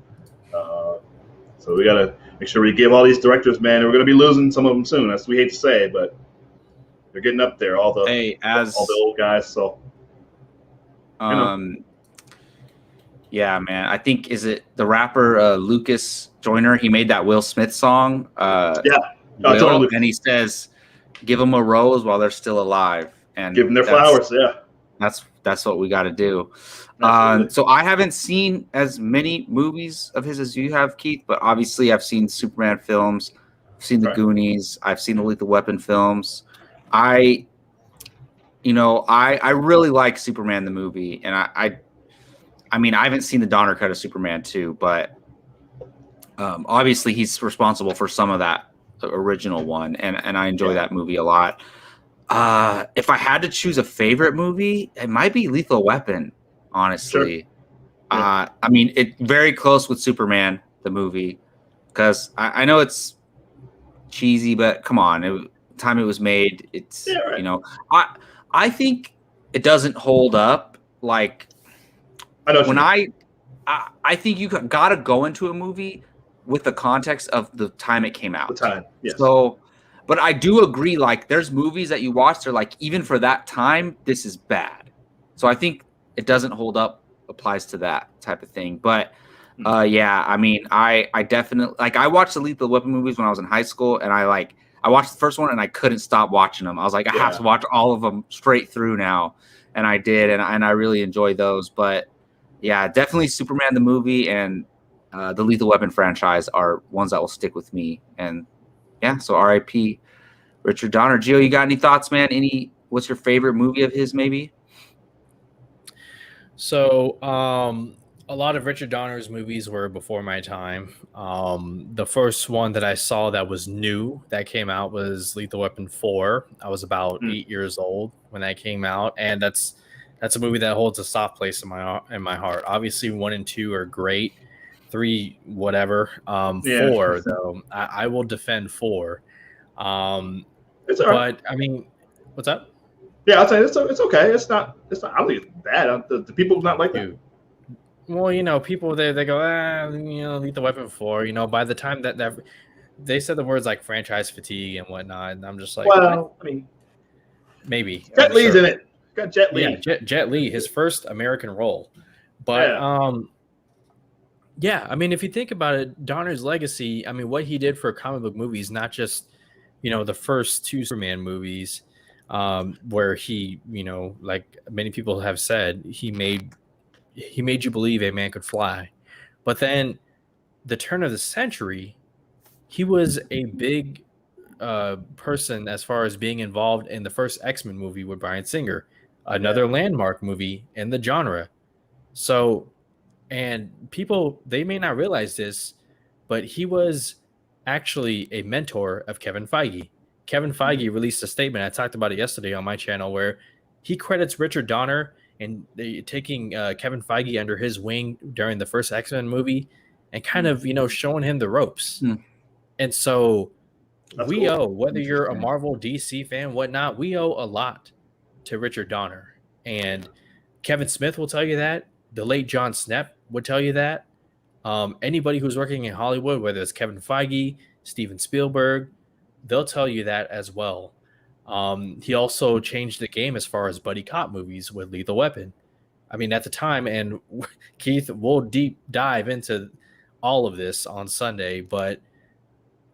C: So we gotta make sure we give all these directors, man. We're gonna be losing some of them soon. That's we hate to say, but they're getting up there. All the old guys. So.
A: Yeah, man. I think is it the rapper Lucas Joyner? He made that Will Smith song. Will, and he says, "Give them a rose while they're still alive," and
C: give them their flowers. Yeah,
A: that's what we got to do. So I haven't seen as many movies of his as you have, Keith, but obviously I've seen Superman films, I've seen the Goonies, I've seen the Lethal Weapon films. I really like Superman the movie, and I mean, I haven't seen the Donner cut of Superman 2, but obviously he's responsible for some of that original one, and I enjoy that movie a lot. If I had to choose a favorite movie, it might be Lethal Weapon, honestly. Sure. I mean, it's very close with Superman, the movie, because I know it's cheesy, but come on, time it was made, it's, I think it doesn't hold up like I think you got to go into a movie with the context of the time it came out.
C: The time, yes.
A: So, but I do agree. Like, there's movies that you watch, they're like, even for that time, this is bad. So I think it doesn't hold up. Applies to that type of thing. But yeah, I mean, I definitely I watched the Lethal Weapon movies when I was in high school, and I watched the first one and I couldn't stop watching them. I was like, I have to watch all of them straight through now, and I did, and I really enjoyed those. But yeah, definitely Superman the movie and the Lethal Weapon franchise are ones that will stick with me. And yeah, so R.I.P. Richard Donner. Gio, you got any thoughts, man? What's your favorite movie of his, maybe?
B: So a lot of Richard Donner's movies were before my time. The first one that I saw that was new that came out was Lethal Weapon 4. I was about 8 years old when that came out, and that's a movie that holds a soft place in my heart. Obviously, 1 and 2 are great. 3, whatever. 4, though, I will defend 4.
C: It's all right.
B: But I mean, what's up?
C: Yeah, I'll say it's okay. It's not. I don't think it's bad. The people not like that.
B: Well, people they go, Lethal Weapon 4. By the time that they said the words like franchise fatigue and whatnot, and I'm just like,
C: well, I mean,
B: maybe
C: Jet Li's in it. Got Jet Li.
B: Yeah, Jet Li, his first American role. But I mean, if you think about it, Donner's legacy, I mean, what he did for comic book movies, not just the first 2 Superman movies, where he, like many people have said, he made you believe a man could fly. But then the turn of the century, he was a big person as far as being involved in the first X-Men movie with Bryan Singer, another landmark movie in the genre. So, and people, they may not realize this, but he was actually a mentor of Kevin Feige. Kevin Feige released a statement, I talked about it yesterday on my channel, where he credits Richard Donner and taking Kevin Feige under his wing during the first X-Men movie and kind of, showing him the ropes. And so we owe, whether you're a Marvel, DC fan, whatnot, we owe a lot to Richard Donner. And Kevin Smith will tell you that. The late John Snepp would tell you that. Anybody who's working in Hollywood, whether it's Kevin Feige, Steven Spielberg, they'll tell you that as well. He also changed the game as far as buddy cop movies with Lethal Weapon. I mean, at the time, and Keith, we'll deep dive into all of this on Sunday, but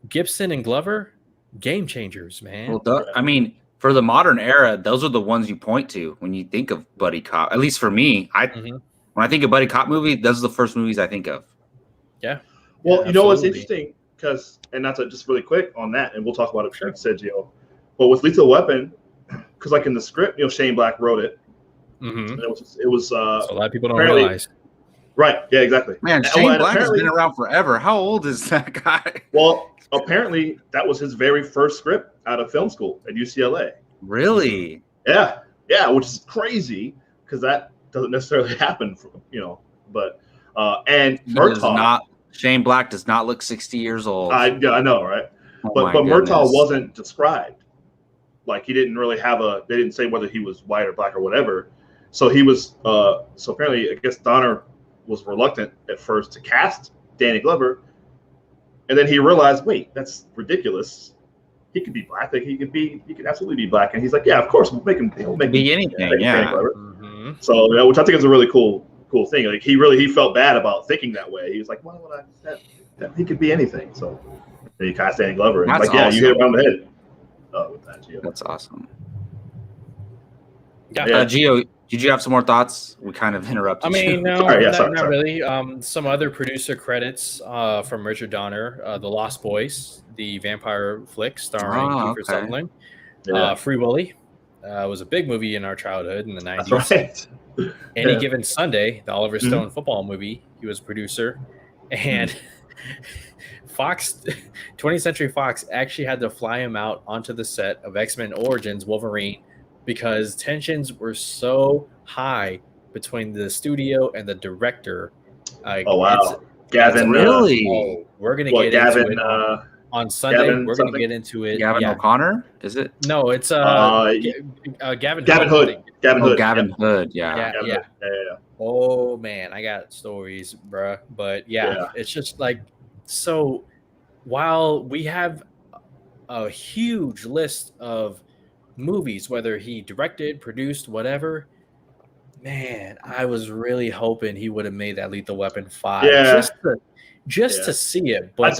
B: Gibson and Glover, game changers, man.
A: Well, I mean, for the modern era, those are the ones you point to when you think of buddy cop. At least for me, when I think of buddy cop movie, those are the first movies I think of.
B: Yeah.
C: Well, what's interesting, because, and that's just really quick on that, and we'll talk about it, like you said, Gio. But with Lethal Weapon, because like in the script, Shane Black wrote it.
B: Mm-hmm.
C: It was
B: so a lot of people don't realize.
C: Right. Yeah, exactly.
A: Man, Shane Black has been around forever. How old is that guy?
C: Well, apparently that was his very first script out of film school at UCLA.
A: Really?
C: Yeah. Yeah, which is crazy because that doesn't necessarily happen, but and Murtaugh.
A: Shane Black does not look 60 years old.
C: I know, right?
A: Oh
C: but Murtaugh wasn't described. Like he didn't really they didn't say whether he was white or black or whatever. So he was, so apparently I guess Donner was reluctant at first to cast Danny Glover. And then he realized, wait, that's ridiculous. He could be black. Like he could absolutely be black. And he's like, yeah, of course, we'll make him
A: be anything. Yeah.
C: Mm-hmm. So, which I think is a really cool thing. Like he felt bad about thinking that way. He was like, why would that he could be anything. So then he cast Danny Glover. And
A: that's
C: like, yeah,
A: awesome.
C: you hit it around the head. With that, Gio.
A: That's awesome.
B: Yeah.
A: Gio, did you have some more thoughts? We kind of interrupted.
B: I mean, no,
C: sorry.
B: Not really. Some other producer credits from Richard Donner: The Lost Boys, the vampire flick starring Kiefer Sutherland. Yeah. Free Willy was a big movie in our childhood in the 90s.
C: That's right.
B: Any Given Sunday, the Oliver Stone football movie, he was a producer. And 20th Century Fox actually had to fly him out onto the set of X-Men Origins Wolverine because tensions were so high between the studio and the director.
C: Oh, wow. Gavin.
A: Really?
B: We're going to get into it on Sunday. We're going to get into it.
A: Gavin O'Connor? Is it?
B: No, it's
C: Gavin Hood.
A: Gavin Hood. Yeah.
B: Yeah. Oh, man. I got stories, bruh. But it's just like, so while we have a huge list of movies, whether he directed, produced, whatever, man, I was really hoping he would have made that Lethal Weapon 5 just to see it. But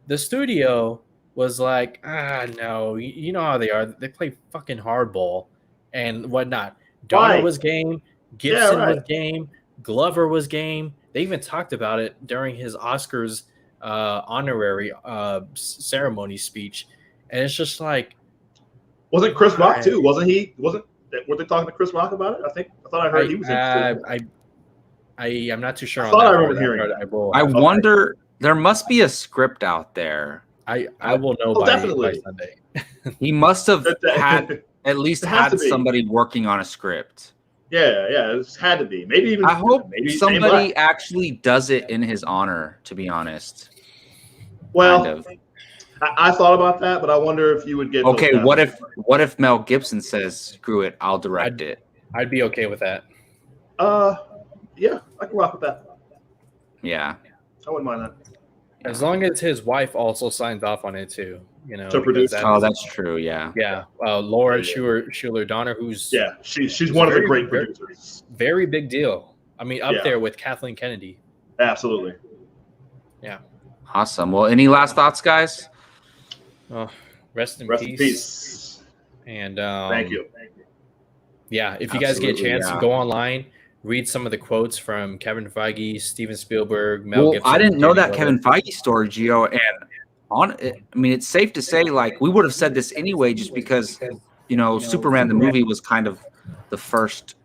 B: the studio was like, no, you know how they are. They play fucking hardball and whatnot. Donner was game. Gibson was game. Glover was game. They even talked about it during his Oscars honorary ceremony speech. And it's just like,
C: wasn't Chris Rock too? Were they talking to Chris Rock about it? I thought I heard he was interested.
B: I'm not too sure.
C: I thought I remember hearing.
A: I wonder. There must be a script out there.
B: I will know by Sunday.
A: He must have had at least had somebody working on a script.
C: Yeah, it had to be. Maybe even.
A: I hope somebody actually does it in his honor. To be honest.
C: Well, kind of. I thought about that, but I wonder if you would get.
A: Okay, what if Mel Gibson says, "Screw it, I'll direct it"?
B: I'd be okay with that.
C: Yeah, I can rock with that.
A: Yeah,
C: I wouldn't mind that.
B: As long as his wife also signs off on it too,
C: To produce.
A: That's true. Yeah.
B: Yeah. Laura Schuler Donner, who's
C: she's one of the great producers.
B: Very big deal. I mean, up there with Kathleen Kennedy.
C: Absolutely.
B: Yeah.
A: Awesome. Well, any last thoughts, guys?
B: Oh, rest in peace. And
C: thank you.
B: Yeah, if you guys get a chance, go online, read some of the quotes from Kevin Feige, Steven Spielberg, Mel Gibson.
A: I didn't know that Kevin Feige story, Gio, and it's safe to say, like, we would have said this anyway, just because, Superman the movie was kind of the first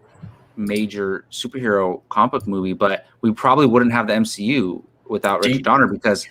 A: major superhero comic book movie, but we probably wouldn't have the MCU without Richard Donner, because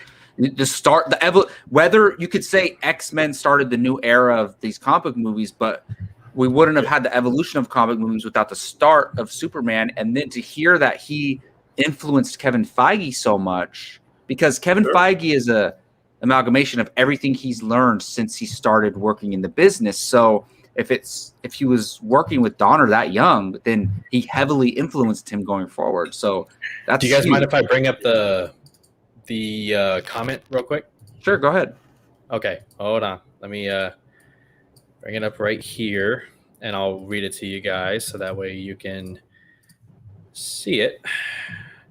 A: whether you could say X-Men started the new era of these comic movies, but we wouldn't have had the evolution of comic movies without the start of Superman. And then to hear that he influenced Kevin Feige so much, because Kevin Feige is a amalgamation of everything he's learned since he started working in the business. So if he was working with Donner that young, then he heavily influenced him going forward. So that's.
B: Do you guys mind if I bring up the comment real quick?
A: Sure, go ahead.
B: Okay, hold on. Let me bring it up right here, and I'll read it to you guys so that way you can see it.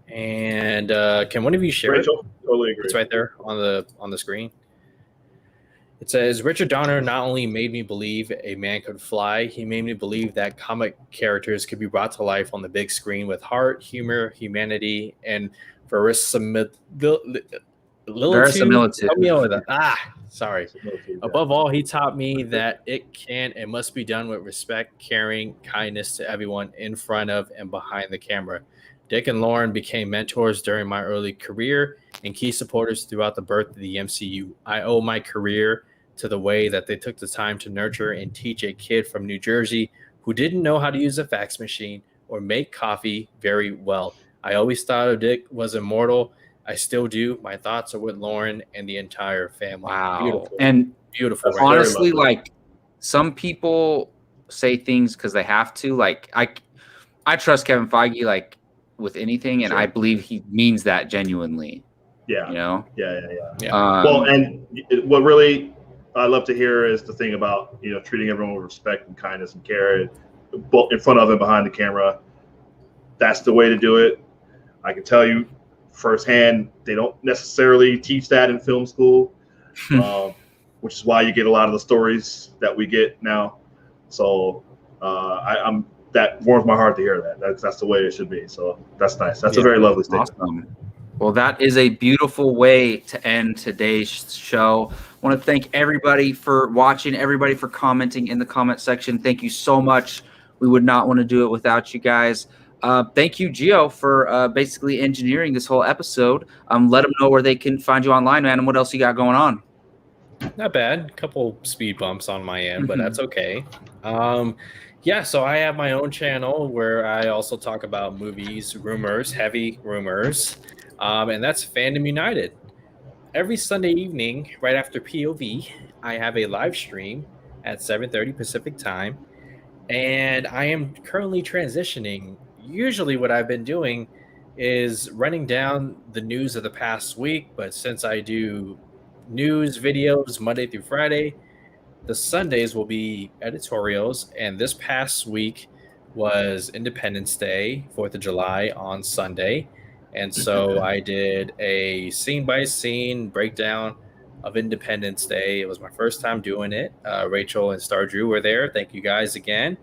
B: And can one of you share
C: Rachel?
B: it?
C: Totally agree.
B: It's right there on the screen. It says, Richard Donner not only made me believe a man could fly, he made me believe that comic characters could be brought to life on the big screen with heart, humor, humanity, and verisimilitude. Verisimilitude. Help me over that. Sorry.
C: Verisimilitude,
B: Above all, he taught me that it can and must be done with respect, caring, kindness to everyone in front of and behind the camera. Dick and Lauren became mentors during my early career and key supporters throughout the birth of the MCU. I owe my career to the way that they took the time to nurture and teach a kid from New Jersey who didn't know how to use a fax machine or make coffee very well. I always thought of Dick was immortal. I still do. My thoughts are with Lauren and the entire family.
A: Wow.
B: Beautiful.
A: And
B: beautiful.
A: Right? Honestly, like some people say things because they have to. Like I trust Kevin Feige like with anything, and I believe he means that genuinely.
C: Yeah.
A: You know?
C: Yeah. Well, and what really I love to hear is the thing about, you know, treating everyone with respect and kindness and care, both in front of and behind the camera. That's the way to do it. I can tell you firsthand, they don't necessarily teach that in film school, which is why you get a lot of the stories that we get now. So I'm that warms my heart to hear that. That's the way it should be. So that's nice. That's a very lovely statement.
A: Awesome. Well, that is a beautiful way to end today's show. I want to thank everybody for watching, everybody for commenting in the comment section. Thank you so much. We would not want to do it without you guys. Thank you, Gio, for basically engineering this whole episode. Let them know where they can find you online, man, and what else you got going on.
B: Not bad. A couple speed bumps on my end, but that's okay. So I have my own channel where I also talk about movies, rumors, heavy rumors, and that's Fandom United. Every Sunday evening, right after POV, I have a live stream at 7:30 Pacific time, and I am currently transitioning. Usually what I've been doing is running down the news of the past week, but since I do news videos Monday through Friday, the Sundays will be editorials, and this past week was Independence Day, 4th of July on Sunday, and so I did a scene-by-scene breakdown of Independence Day. It was my first time doing it. Rachel and Star Drew were there. Thank you guys again.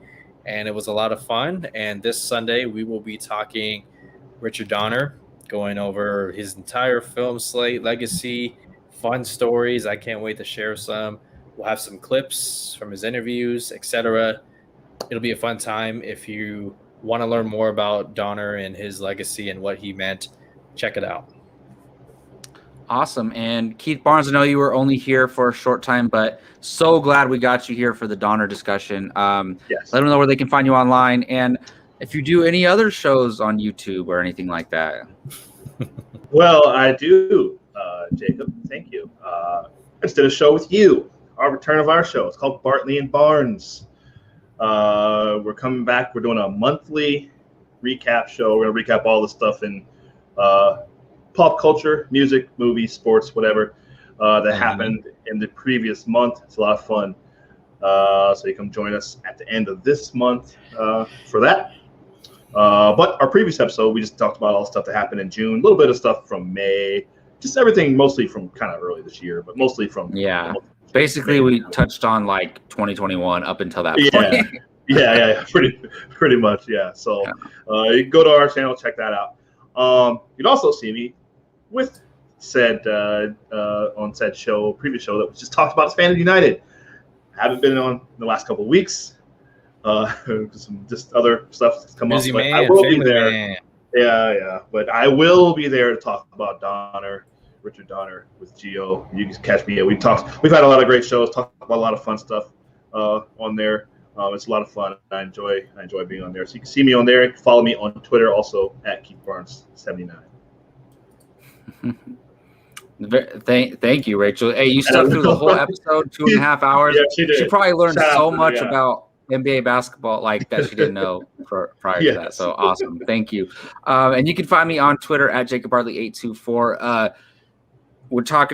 B: And it was a lot of fun. And this Sunday, we will be talking Richard Donner, going over his entire film slate, legacy, fun stories. I can't wait to share some. We'll have some clips from his interviews, etc. It'll be a fun time. If you want to learn more about Donner and his legacy and what he meant, check it out.
A: Awesome. And Keith Barnes, I know you were only here for a short time, but so glad we got you here for the Donner discussion.
C: Yes.
A: Let them know where they can find you online. And if you do any other shows on YouTube or anything like that.
C: Well, I do, Jacob. Thank you. I just did a show with you, our return of our show. It's called Bartley and Barnes. We're coming back. We're doing a monthly recap show. We're going to recap all the stuff in pop culture, music, movies, sports, whatever that happened in the previous month. It's a lot of fun. So you come join us at the end of this month for that. But our previous episode, we just talked about all the stuff that happened in June, a little bit of stuff from May, just everything mostly from kind of early this year, but mostly from
A: Basically, we touched on like 2021 up until that point.
C: Yeah, pretty much, yeah. So you can go to our channel, check that out. You can also see me with said on said show, previous show that we just talked about, Fandom United. Haven't been on the last couple of weeks. Some just other stuff that's come
B: Busy
C: up, but
B: man,
C: I will be there.
B: Man.
C: Yeah, but I will be there to talk about Donner, Richard Donner with Gio. You can catch me. We've had a lot of great shows, talked about a lot of fun stuff on there. It's a lot of fun. I enjoy being on there. So you can see me on there. You can follow me on Twitter also at Keith Barnes 79.
A: Thank you, Rachel. Hey, you stuck through the whole episode, 2.5 hours.
C: Yeah, she did.
A: She probably learned
C: Shout
A: so
C: out
A: much about NBA basketball like that she didn't know prior to that. So awesome. Thank you. And you can find me on Twitter at Jacob Bartley 824. We talk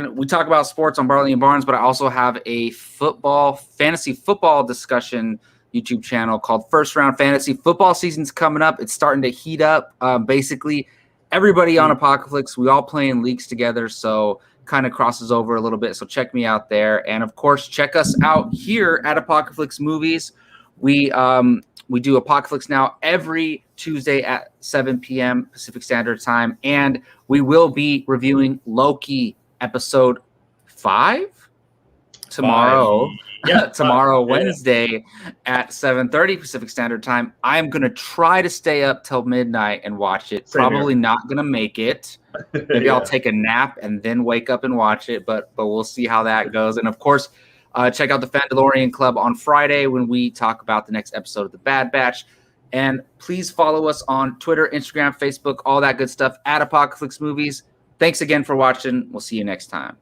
A: about sports on Bartley and Barnes, but I also have a fantasy football discussion YouTube channel called First Round Fantasy. Football season's coming up. It's starting to heat up. Basically, everybody on Apocaflix, we all play in leagues together, so kind of crosses over a little bit. So check me out there. And of course, check us out here at Apocaflix Movies. We do Apocaflix Now every Tuesday at 7 p.m. Pacific Standard Time, and we will be reviewing Loki episode 5 tomorrow. Tomorrow, Wednesday at 7:30 Pacific Standard Time. I'm gonna try to stay up till midnight and watch it. Probably not gonna make it. Maybe I'll take a nap and then wake up and watch it, but we'll see how that goes. And of course, check out the Fandalorian Club on Friday when we talk about the next episode of The Bad Batch. And please follow us on Twitter, Instagram, Facebook, all that good stuff at Apocaflix Movies. Thanks again for watching. We'll see you next time.